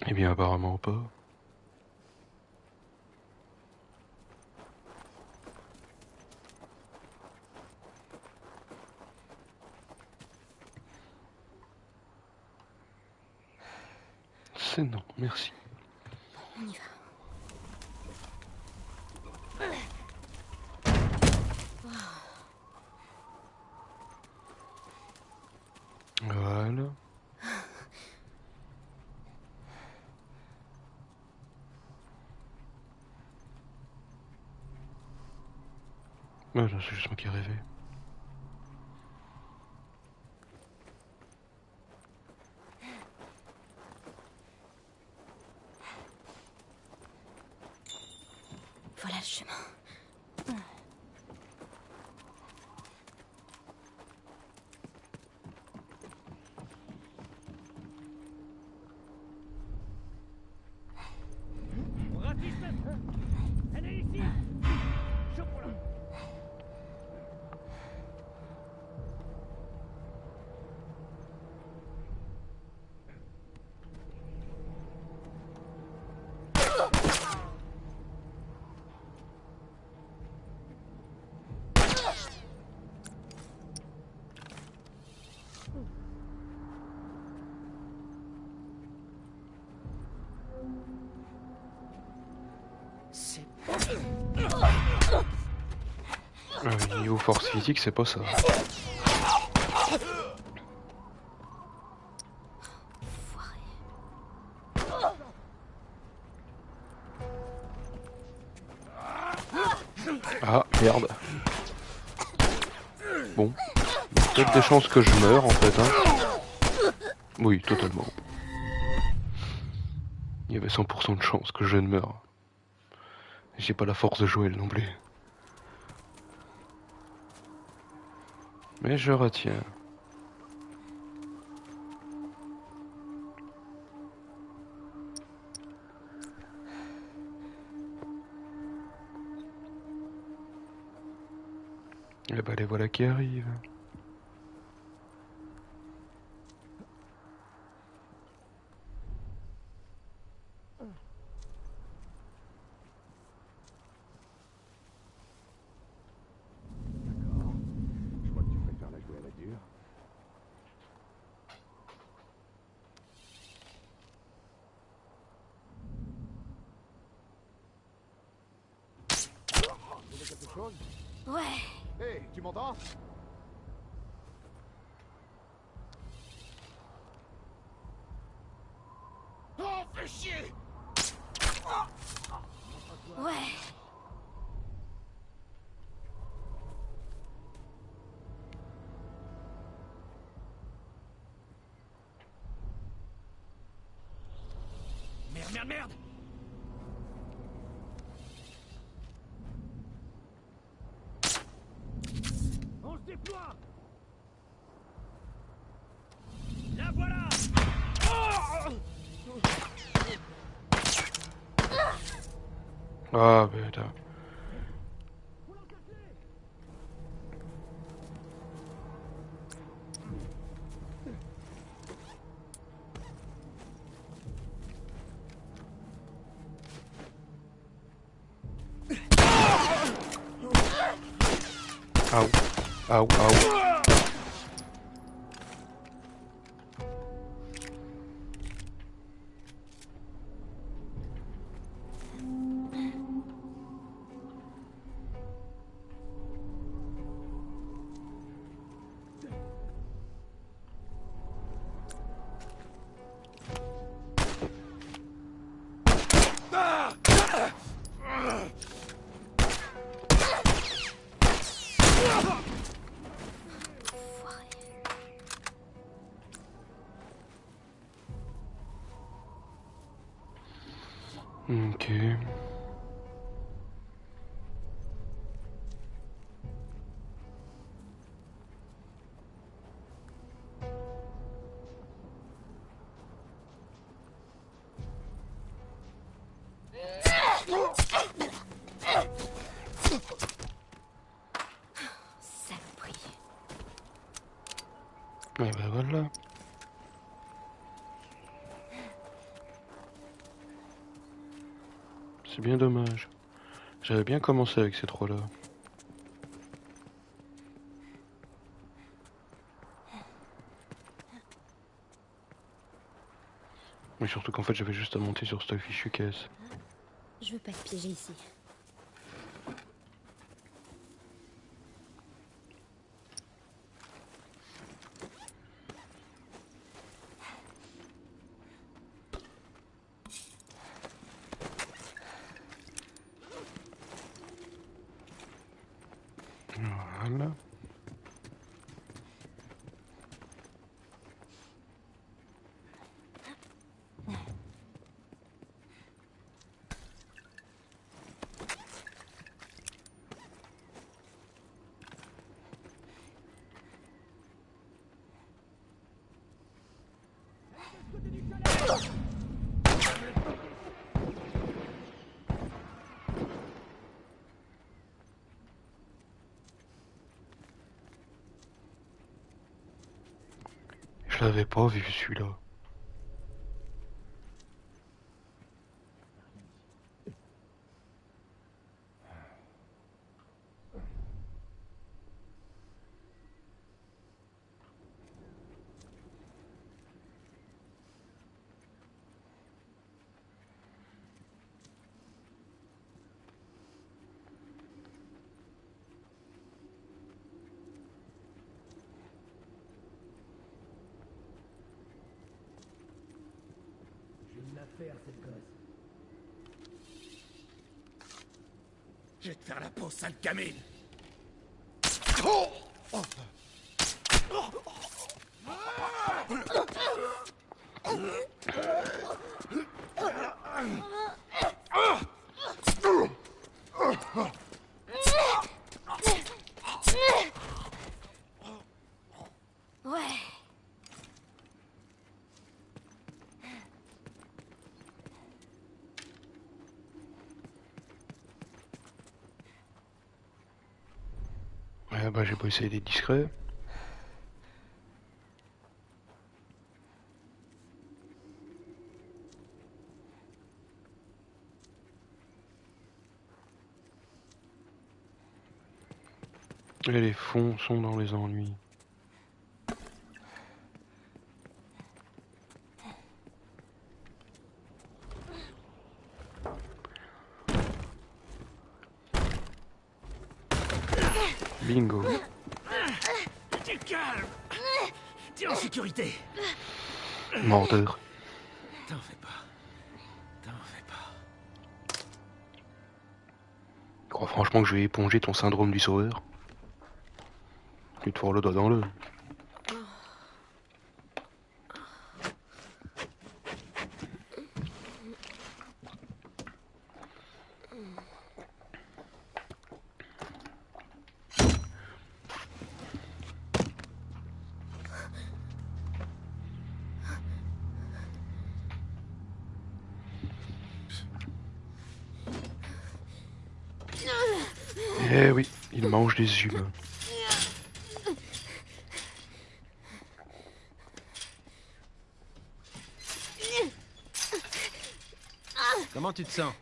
Eh bien apparemment pas. C'est non, merci. On y va. Voilà. Ouais, non, c'est juste moi qui ai rêvé. Voilà le chemin. Ratisse. Elle est ici. Chope-la. C'est... Niveau force physique, c'est pas ça. Ah, merde. Bon. Peut-être des chances que je meure en fait, hein. Oui, totalement. Il y avait 100% de chances que je ne meure. J'ai pas la force de Joël non plus. Mais je retiens. Et bah les voilà qui arrivent. D'accord. Je crois que tu préfères la jouer à la dure. Trouvé quelque chose? Ouais. Hé, tu m'entends? Oh, fais chier! Ouais. Merde, merde, merde! On se déploie! La voilà! Ah putain. Au. Au, au. Ok. C'est bien dommage. J'avais bien commencé avec ces trois-là. Mais surtout qu'en fait j'avais juste à monter sur cette fichue caisse. Je veux pas te piéger ici. Voilà. Je l'avais pas vu celui-là. J'ai une affaire, cette gosse. Je vais te faire la peau, sale camine. Ouais. Ouais bah j'ai pas essayé d'être discret. Et les fonds sont dans les ennuis. Bingo. Du calme. T'es en sécurité. Mordeur. T'en fais pas. T'en fais pas. Je crois franchement que je vais éponger ton syndrome du sauveur. Tu te fourres le doigt dans l'œil. Eh oui, il mange des humains. Comment tu te sens?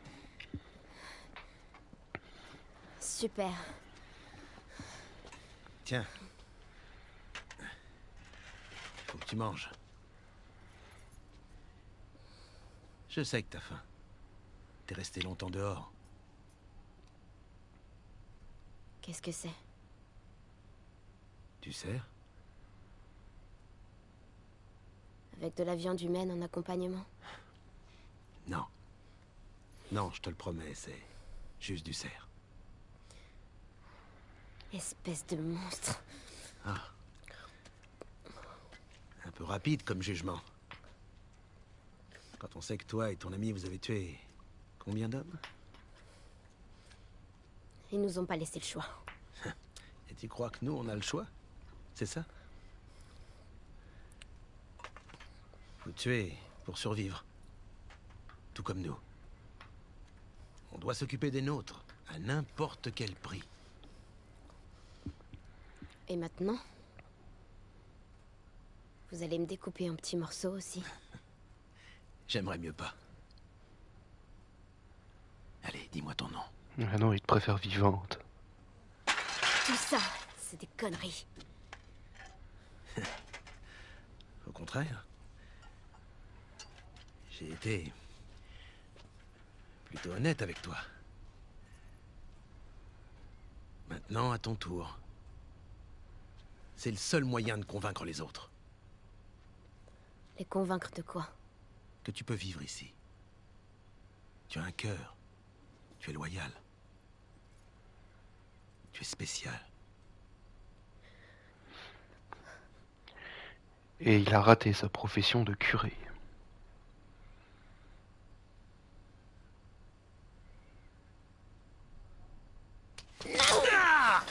Super. Tiens. Faut que tu manges. Je sais que t'as faim. T'es resté longtemps dehors. Qu'est-ce que c'est? Tu sers? Avec de la viande humaine en accompagnement? Non. Non, je te le promets, c'est juste du cerf. Espèce de monstre. Ah. Un peu rapide comme jugement. Quand on sait que toi et ton ami vous avez tué combien d'hommes? Ils nous ont pas laissé le choix. Et tu crois que nous, on a le choix? C'est ça? Faut tuer pour survivre. Tout comme nous. On doit s'occuper des nôtres, à n'importe quel prix. Et maintenant? Vous allez me découper en petits morceaux aussi? J'aimerais mieux pas. Allez, dis-moi ton nom. Ah non, il te préfère vivante. Tout ça, c'est des conneries. Au contraire. J'ai été plutôt honnête avec toi. Maintenant, à ton tour. C'est le seul moyen de convaincre les autres. Les convaincre de quoi? Que tu peux vivre ici. Tu as un cœur. Tu es loyal. Tu es spécial. Et il a raté sa profession de curé.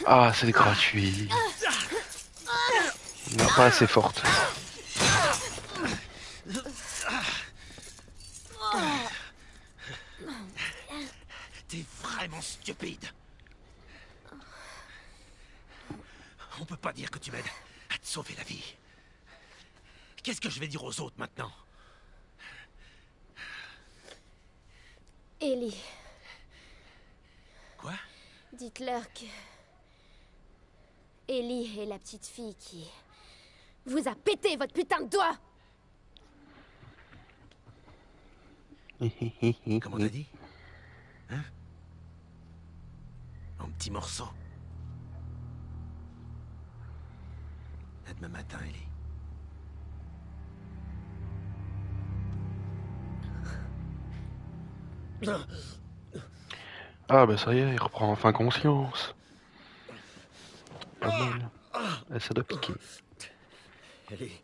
Ah, c'est gratuit. Non, pas assez forte. T'es vraiment stupide. On peut pas dire que tu m'aides à te sauver la vie. Qu'est-ce que je vais dire aux autres maintenant? Ellie, Quoi? dites-leur que... Ellie est la petite fille qui... vous a pété votre putain de doigt! Comment t'as dit? Hein? En petits morceaux. À demain matin, Ellie. Ah bah ça y est, il reprend enfin conscience. Pas mal. Ah, ça doit piquer. Ellie.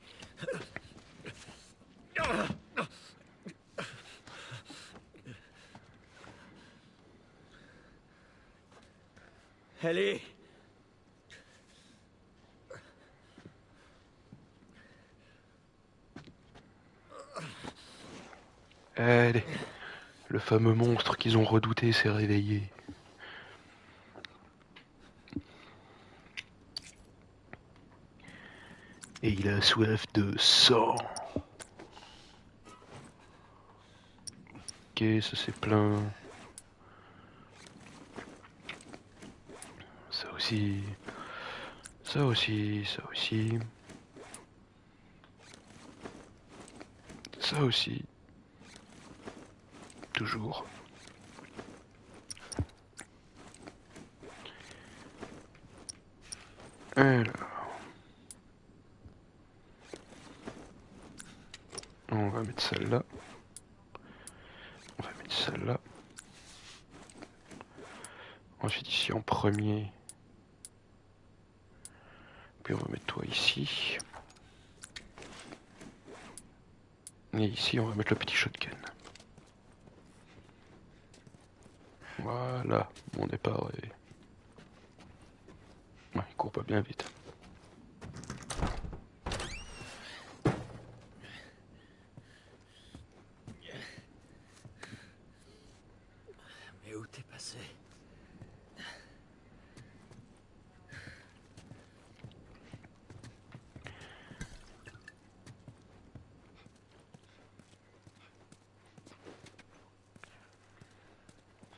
Ellie. Allez, le fameux monstre qu'ils ont redouté s'est réveillé. Et il a soif de sang. Ok, ça c'est plein. Ça aussi. Ça aussi, ça aussi. Ça aussi. Toujours. Alors. On va mettre celle-là. On va mettre celle-là. Ensuite ici en premier. Puis on va mettre toi ici. Et ici on va mettre le petit shotgun. Voilà, mon départ est... Ouais, il court pas bien vite. Mais où t'es passé?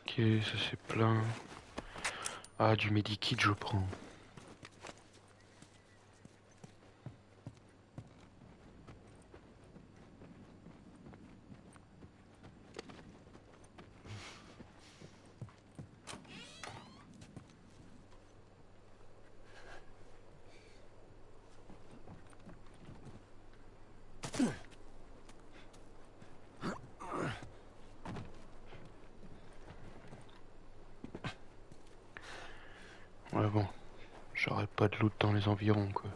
Ok, ça c'est plein. Ah, du medikit je prends. Ouais bon, j'aurais pas de loot dans les environs quoi.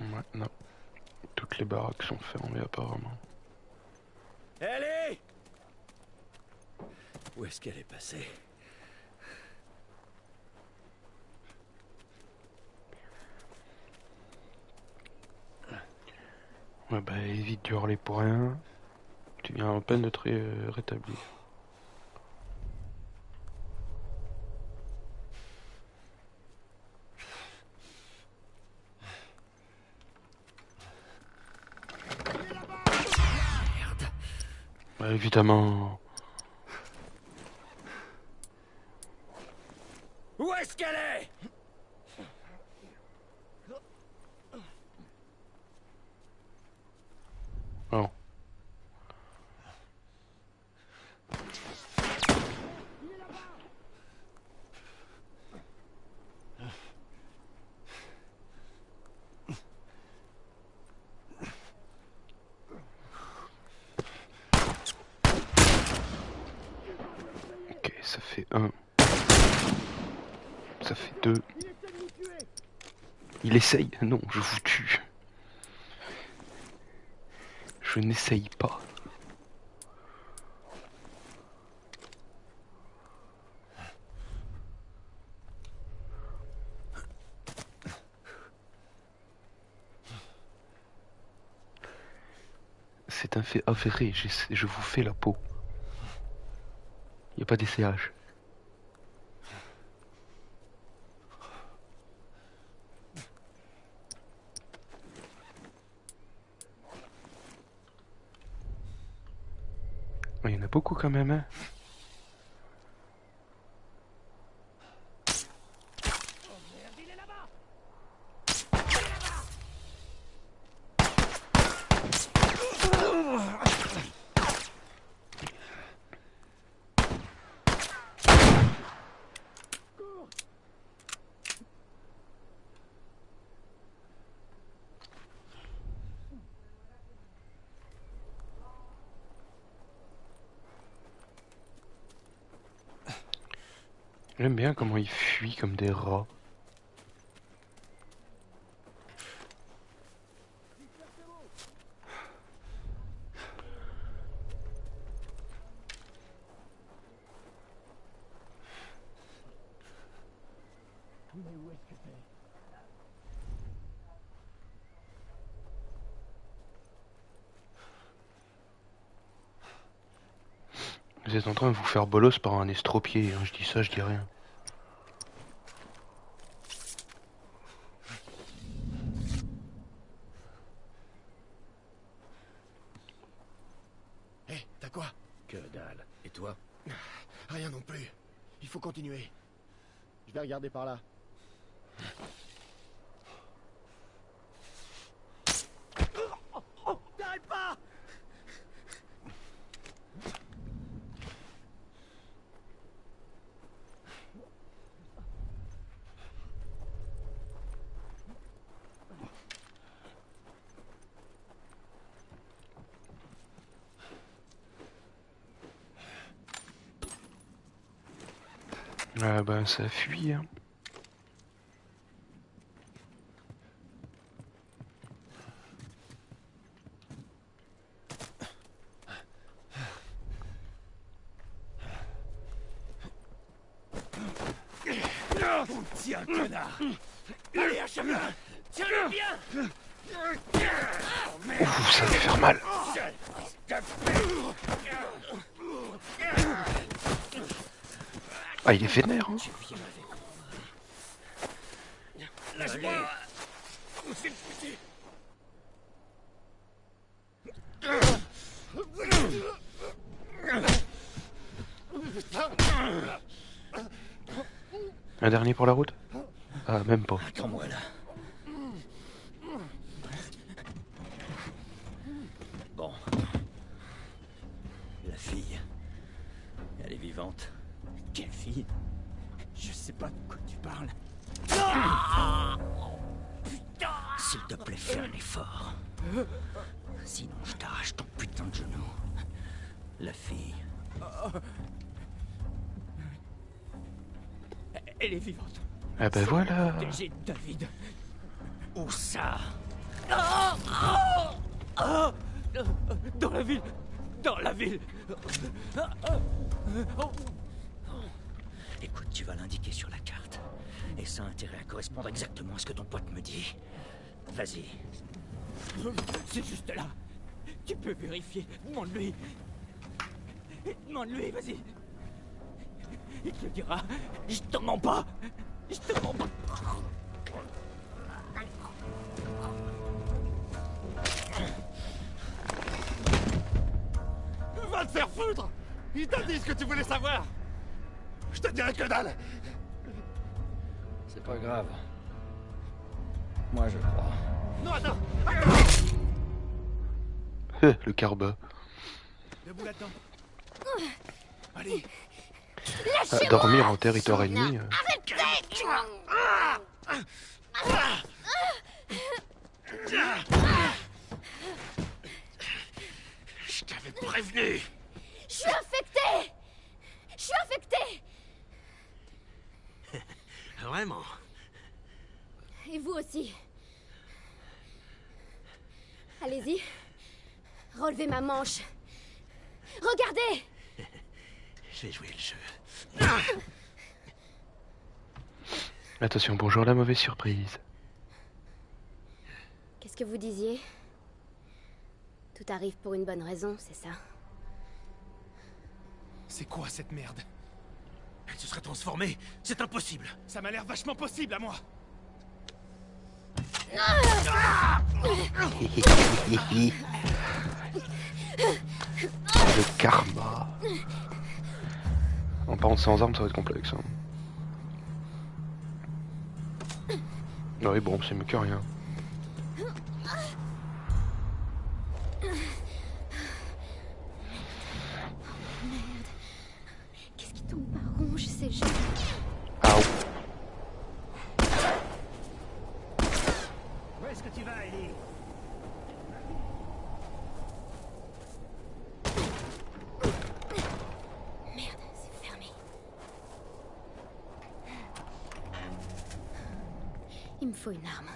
Ouais, non. Toutes les baraques sont fermées apparemment. Ellie! Où est-ce qu'elle est passée? Ouais bah évite de hurler pour rien. Tu viens à peine de te rétablir. Évidemment. Où est-ce qu'elle est? Oh. Ok, ça fait 1. Ça fait 2. Il essaye. Non, je vous tue. Je n'essaye pas. C'est un fait avéré, je vous fais la peau. Il n'y a pas d'essayage. Il y en a beaucoup quand même, hein. J'aime bien comment ils fuient comme des rats. Mais où est-ce que t'es? Vous êtes en train de vous faire bolos par un estropié, hein. Je dis ça, je dis rien. Hé, t'as quoi? Que dalle. Et toi? Rien non plus. Il faut continuer. Je vais regarder par là. T'arrêtes pas! Ah ben ça fuit, hein. Tiens, connard! Allez, achève-le! Tiens-le bien! Ouh, ça va faire mal. Ah, il est vénère, hein. Lâche-moi! Un dernier pour la route? Ah, même pas. Attends-moi là. Bon. La fille. Elle est vivante. Quelle fille? Je sais pas de quoi tu parles. Putain! S'il te plaît, fais un effort. Sinon, je t'arrache ton putain de genou. La fille. Elle est vivante. Ah ben voilà. J'ai David. Où ça? Dans la ville. Dans la ville. Écoute, tu vas l'indiquer sur la carte. Et ça a intérêt à correspondre exactement à ce que ton pote me dit. Vas-y. C'est juste là. Tu peux vérifier. Demande-lui. Demande-lui, vas-y. Il te le dira. Je te mens pas. Je te mens pas. Va te faire foutre! Il t'a dit ce que tu voulais savoir! Je te dirai que dalle! C'est pas grave. Moi, je crois. Non, attends! Le carba. Debout là-dedans. Allez! Dormir en territoire ennemi. Je t'avais prévenu! Je suis infectée! Je suis infectée! Vraiment? Et vous aussi. Allez-y. Relevez ma manche. Regardez! J'ai joué le jeu. Attention, bonjour la mauvaise surprise. Qu'est-ce que vous disiez? Tout arrive pour une bonne raison, c'est ça? C'est quoi cette merde? Elle se serait transformée? C'est impossible! Ça m'a l'air vachement possible à moi! Le karma. En parlant sans armes, ça va être complexe. Hein. Oui, bon, c'est mieux que rien. Qu'est-ce qui tombe par rond? Je sais jamais. Aouh. Où est-ce que tu vas, Ellie? Merde, c'est fermé. Il me faut une arme.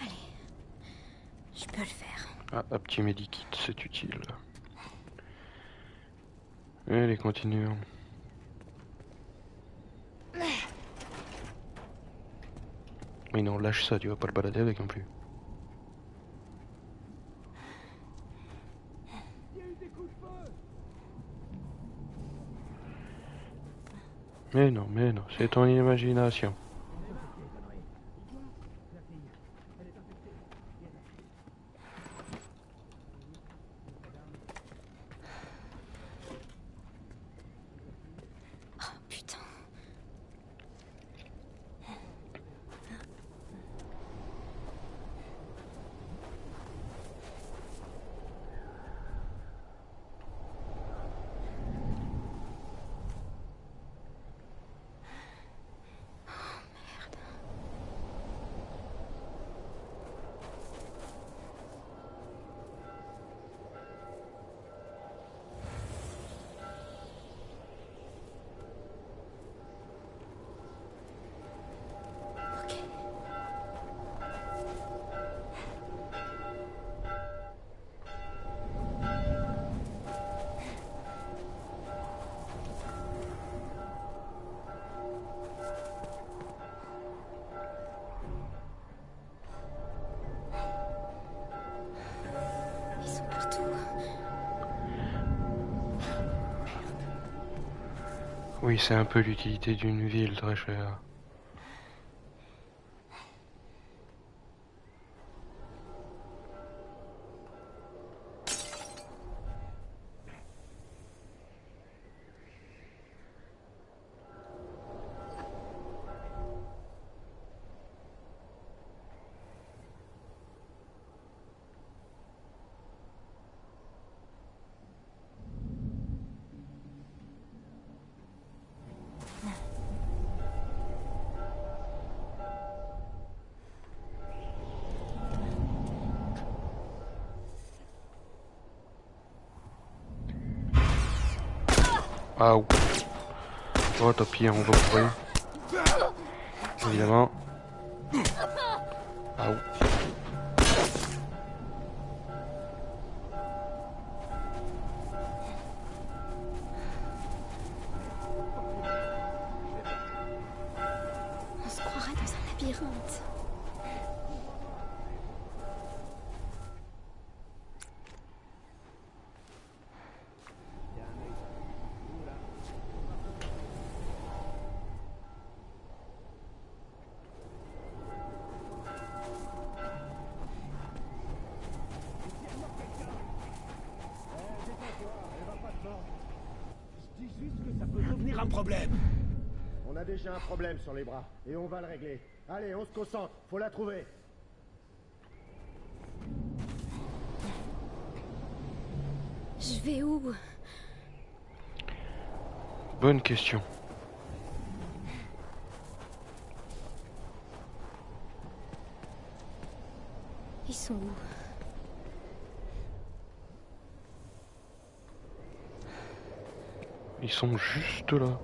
Allez, je peux le faire. Ah, un petit medikit, c'est utile. Allez, continuons. Mais non, lâche ça, tu vas pas le balader avec non plus. Mais non, c'est ton imagination. Oh putain. Ils sont partout. Oui, c'est un peu l'utilité d'une ville très chère. Aouh. Oh, tant pis, on va courir. Évidemment. Aouh. On se croirait dans un labyrinthe. problème. On a déjà un problème sur les bras, et on va le régler. Allez, on se concentre, faut la trouver. Je vais où? Bonne question. Ils sont où? Ils sont juste là.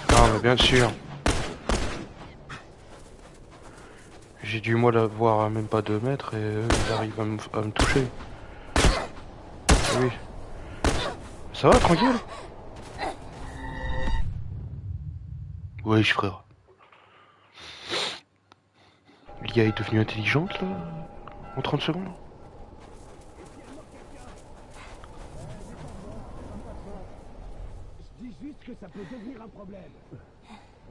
Ah mais bien sûr. J'ai du mal à voir à même pas 2 mètres et ils arrivent à me toucher. Oui. Ça va, tranquille? Oui, frère. L'IA est devenue intelligente là en 30 secondes. Je dis juste que ça peut devenir un problème.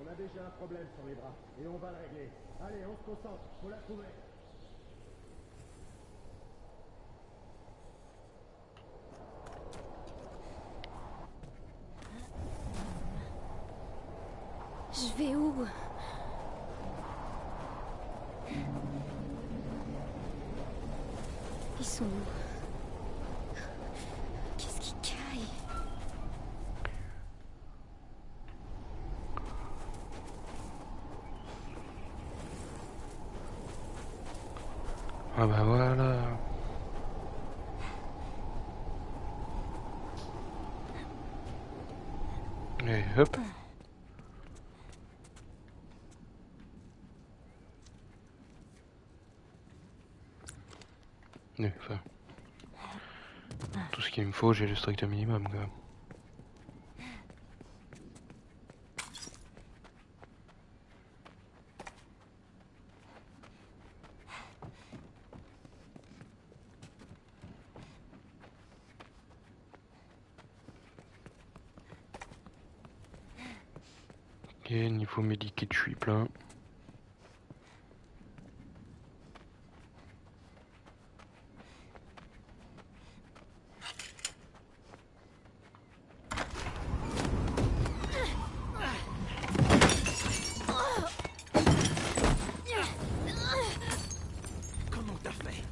On a déjà un problème sur les bras, et on va le régler. Allez, on se concentre, faut la trouver. Je vais où? Ils sont où? Qu'est-ce qui caille? Ah bah voilà. Et hop. Oui, enfin, tout ce qu'il me faut, j'ai le strict minimum quand même. Ok, niveau médikit, je suis plein. Comment t'as fait?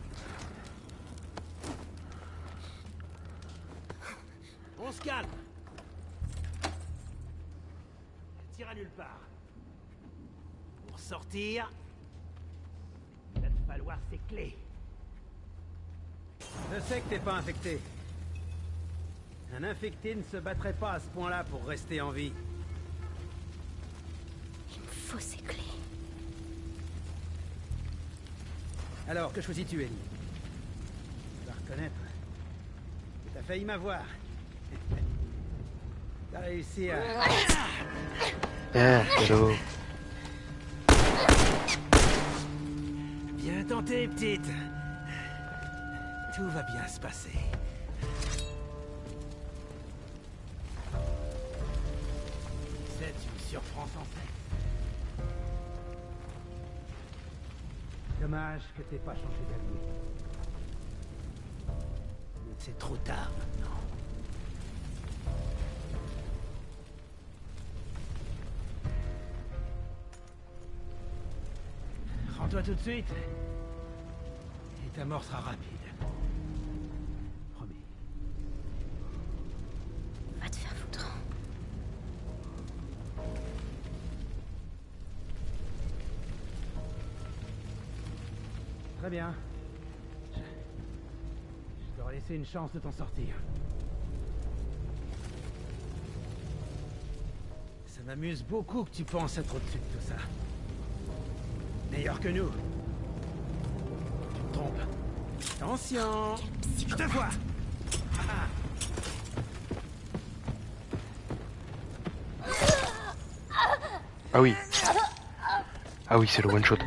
On se calme. Tire à nulle part. Pour sortir, il va te falloir ces clés. Je sais que t'es pas infecté. Un infecté ne se battrait pas à ce point-là pour rester en vie. Il me faut ces clés. Alors, que choisis-tu, Ellie? Tu vas reconnaître que t'as failli m'avoir. T'as réussi à... Ah, hello. Bien tenté, petite. Tout va bien se passer. C'est une surprends sans cesse. Dommage que t'aies pas changé d'avis. C'est trop tard maintenant. Rends-toi tout de suite. Et ta mort sera rapide. Promis. Va te faire foutre. Très bien. Je t'aurais laissé une chance de t'en sortir. Ça m'amuse beaucoup que tu penses être au-dessus de tout ça. Meilleur que nous. Tu me trompes. Attention. Je te vois. Ah. Ah oui. Ah oui, c'est le one shot.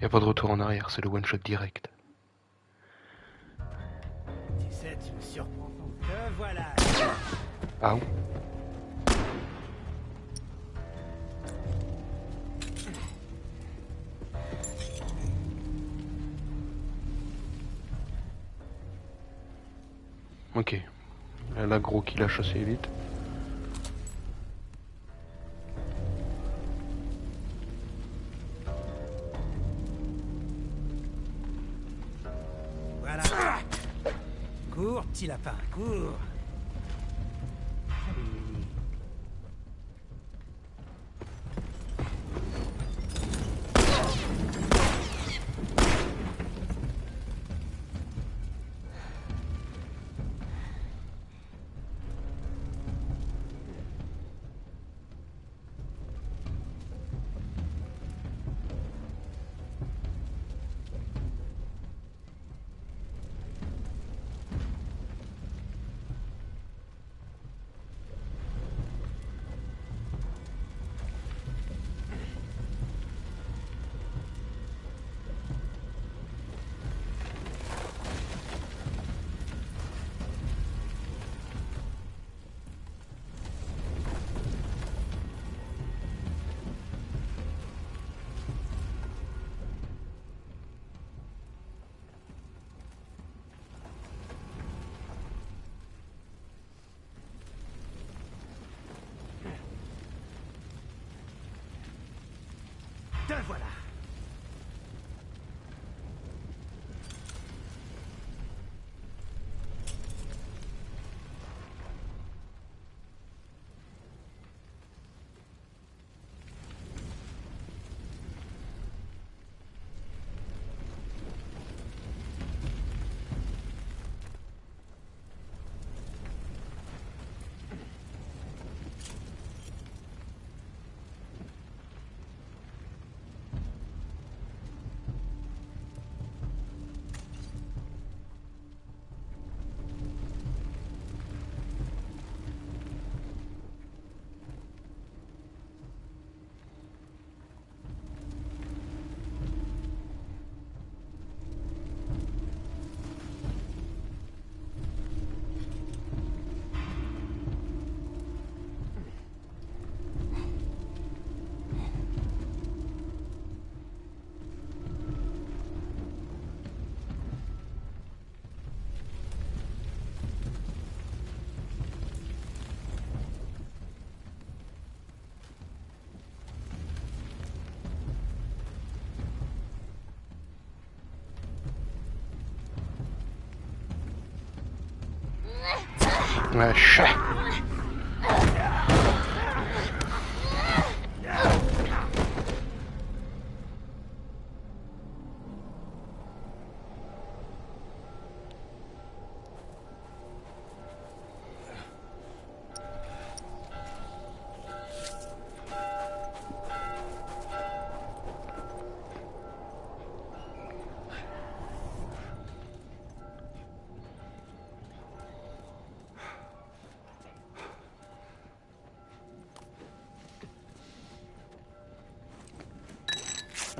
Y a pas de retour en arrière, c'est le one shot direct. Tu sais, tu me surprends. Te voilà. Ah oui. Ok. L'agro qui lâche assez vite. Voilà. Cours, petit lapin, cours. Allez. Te voilà. Wesh.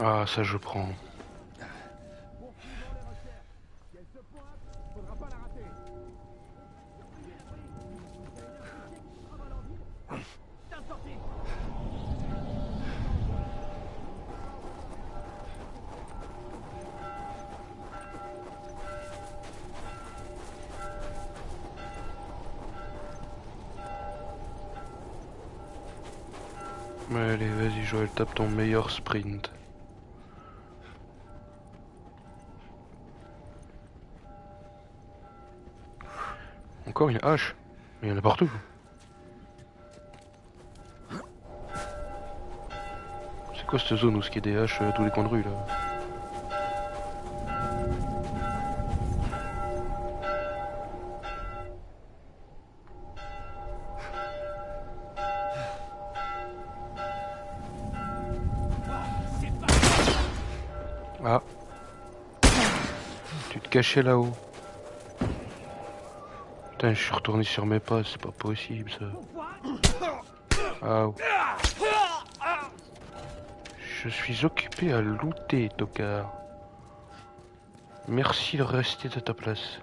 Ah, ça je prends. Poursuivons les recherches. Si elle se pointe, faudra pas la rater. T'as sorti. Allez, vas-y Joël, tape ton meilleur sprint. Encore une hache. Il y en a partout. C'est quoi cette zone où il y a des haches à tous les coins de rue là? Ah. Tu te cachais là-haut. Putain, je suis retourné sur mes pas, c'est pas possible ça. Ah. Je suis occupé à looter, tocard. Merci de rester à ta place.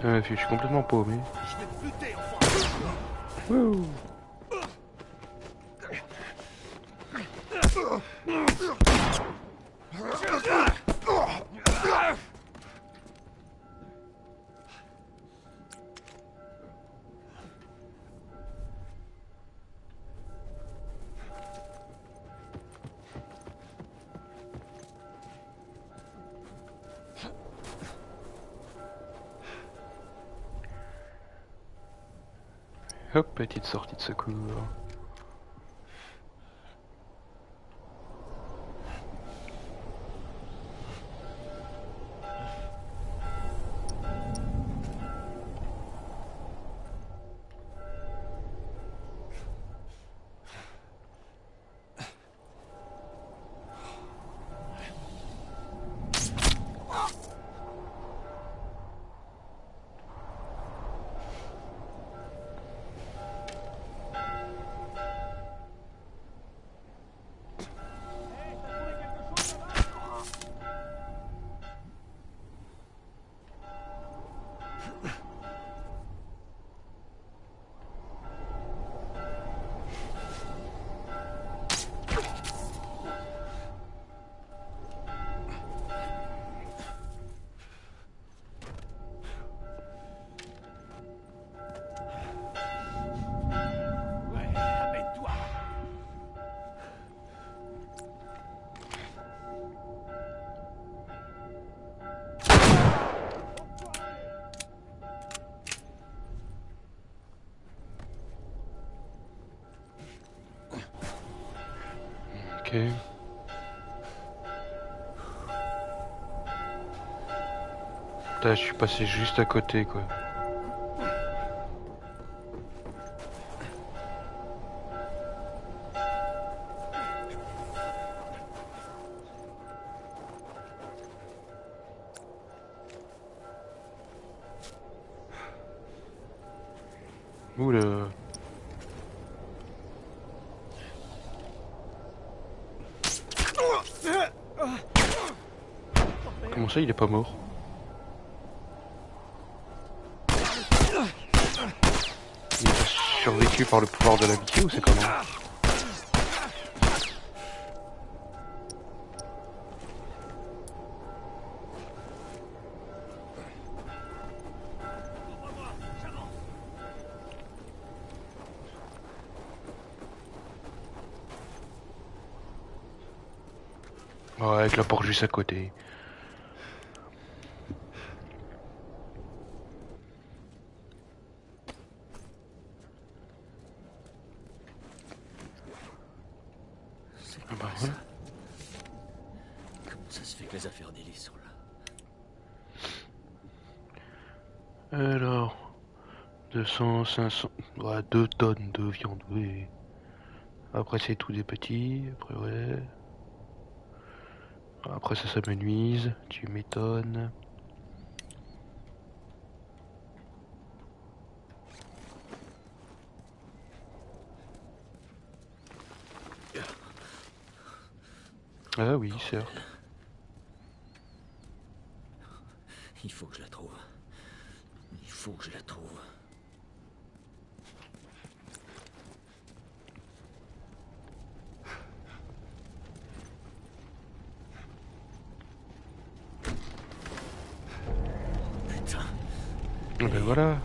Je suis complètement paumé. Wouh. Hop, petite sortie de secours. Ok. Putain, je suis passé juste à côté, quoi. Oula. Comment ça, il est pas mort? Il a survécu par le pouvoir de l'amitié ou c'est comment? Ouais, avec la porte juste à côté. Ah bah voilà. Comment ça se fait que les affaires d'Ellie sont là? Alors, 200, 500, ouais, 2 tonnes de viande, oui. Après c'est tout des petits, après ouais. Après ça s'amenuise, tu m'étonnes. Ah oui, certes. Il faut que je la trouve. Il faut que je la trouve. Putain. Et ben voilà.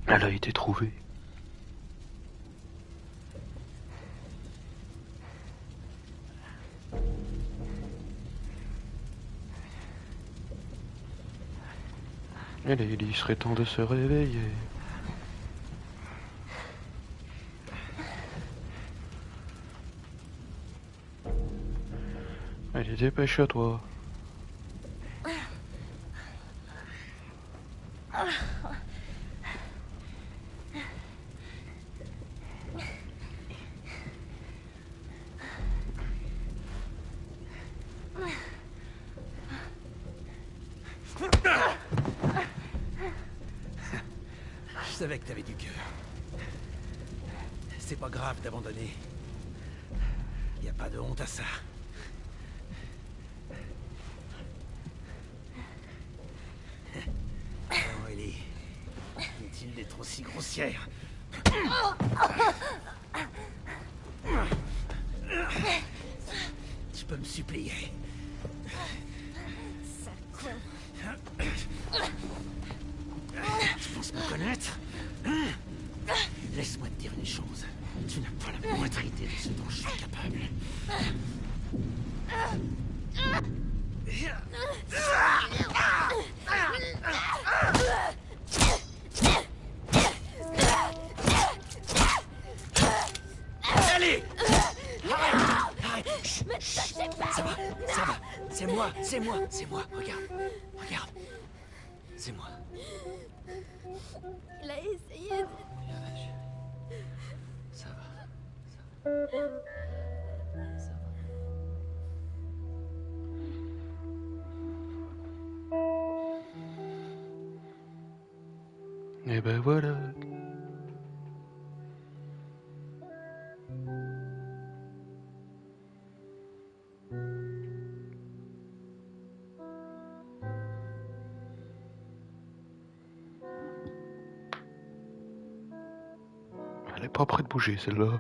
Elle a été trouvée. Allez, il serait temps de se réveiller. Allez, dépêche-toi. Je savais que t'avais du cœur. C'est pas grave d'abandonner. Y a pas de honte à ça. Oh, Ellie. Inutile d'être aussi grossière. Tu peux me supplier. Tu penses me connaître? Laisse-moi te dire une chose. Tu n'as pas la moindre idée de ce dont je suis capable. regarde. Regarde. C'est moi. Il a essayé de... Ça va. Ça va. Et ben voilà. Elle est pas prête de bouger celle-là.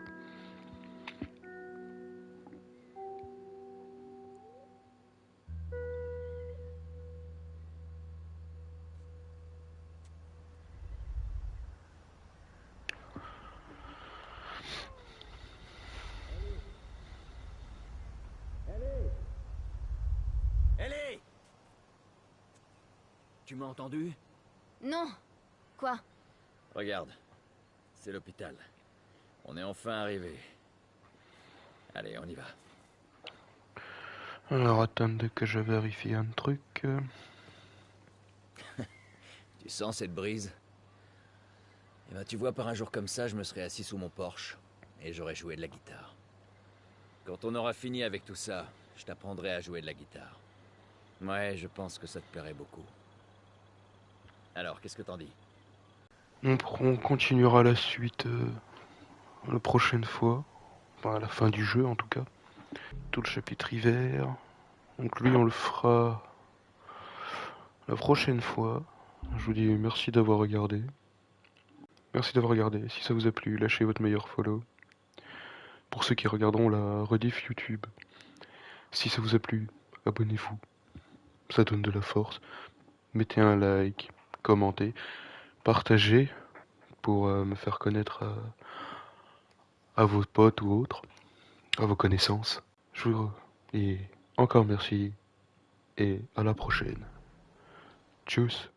Ellie! Tu m'as entendu? Non. Quoi? Regarde. C'est l'hôpital. On est enfin arrivé. Allez, on y va. Alors attendez que je vérifie un truc. Tu sens cette brise? Eh ben, tu vois, par un jour comme ça, je me serais assis sous mon Porsche et j'aurais joué de la guitare. Quand on aura fini avec tout ça, je t'apprendrai à jouer de la guitare. Ouais, je pense que ça te plairait beaucoup. Alors, qu'est-ce que t'en dis? On continuera la suite la prochaine fois. Enfin, à la fin du jeu en tout cas. Tout le chapitre hiver. Donc lui on le fera la prochaine fois. Je vous dis merci d'avoir regardé. Merci d'avoir regardé. Si ça vous a plu, lâchez votre meilleur follow. Pour ceux qui regarderont la rediff YouTube. Si ça vous a plu, abonnez-vous. Ça donne de la force. Mettez un like, commentez, partagez pour me faire connaître à vos potes ou autres, à vos connaissances. Et encore merci et à la prochaine. Tchuss.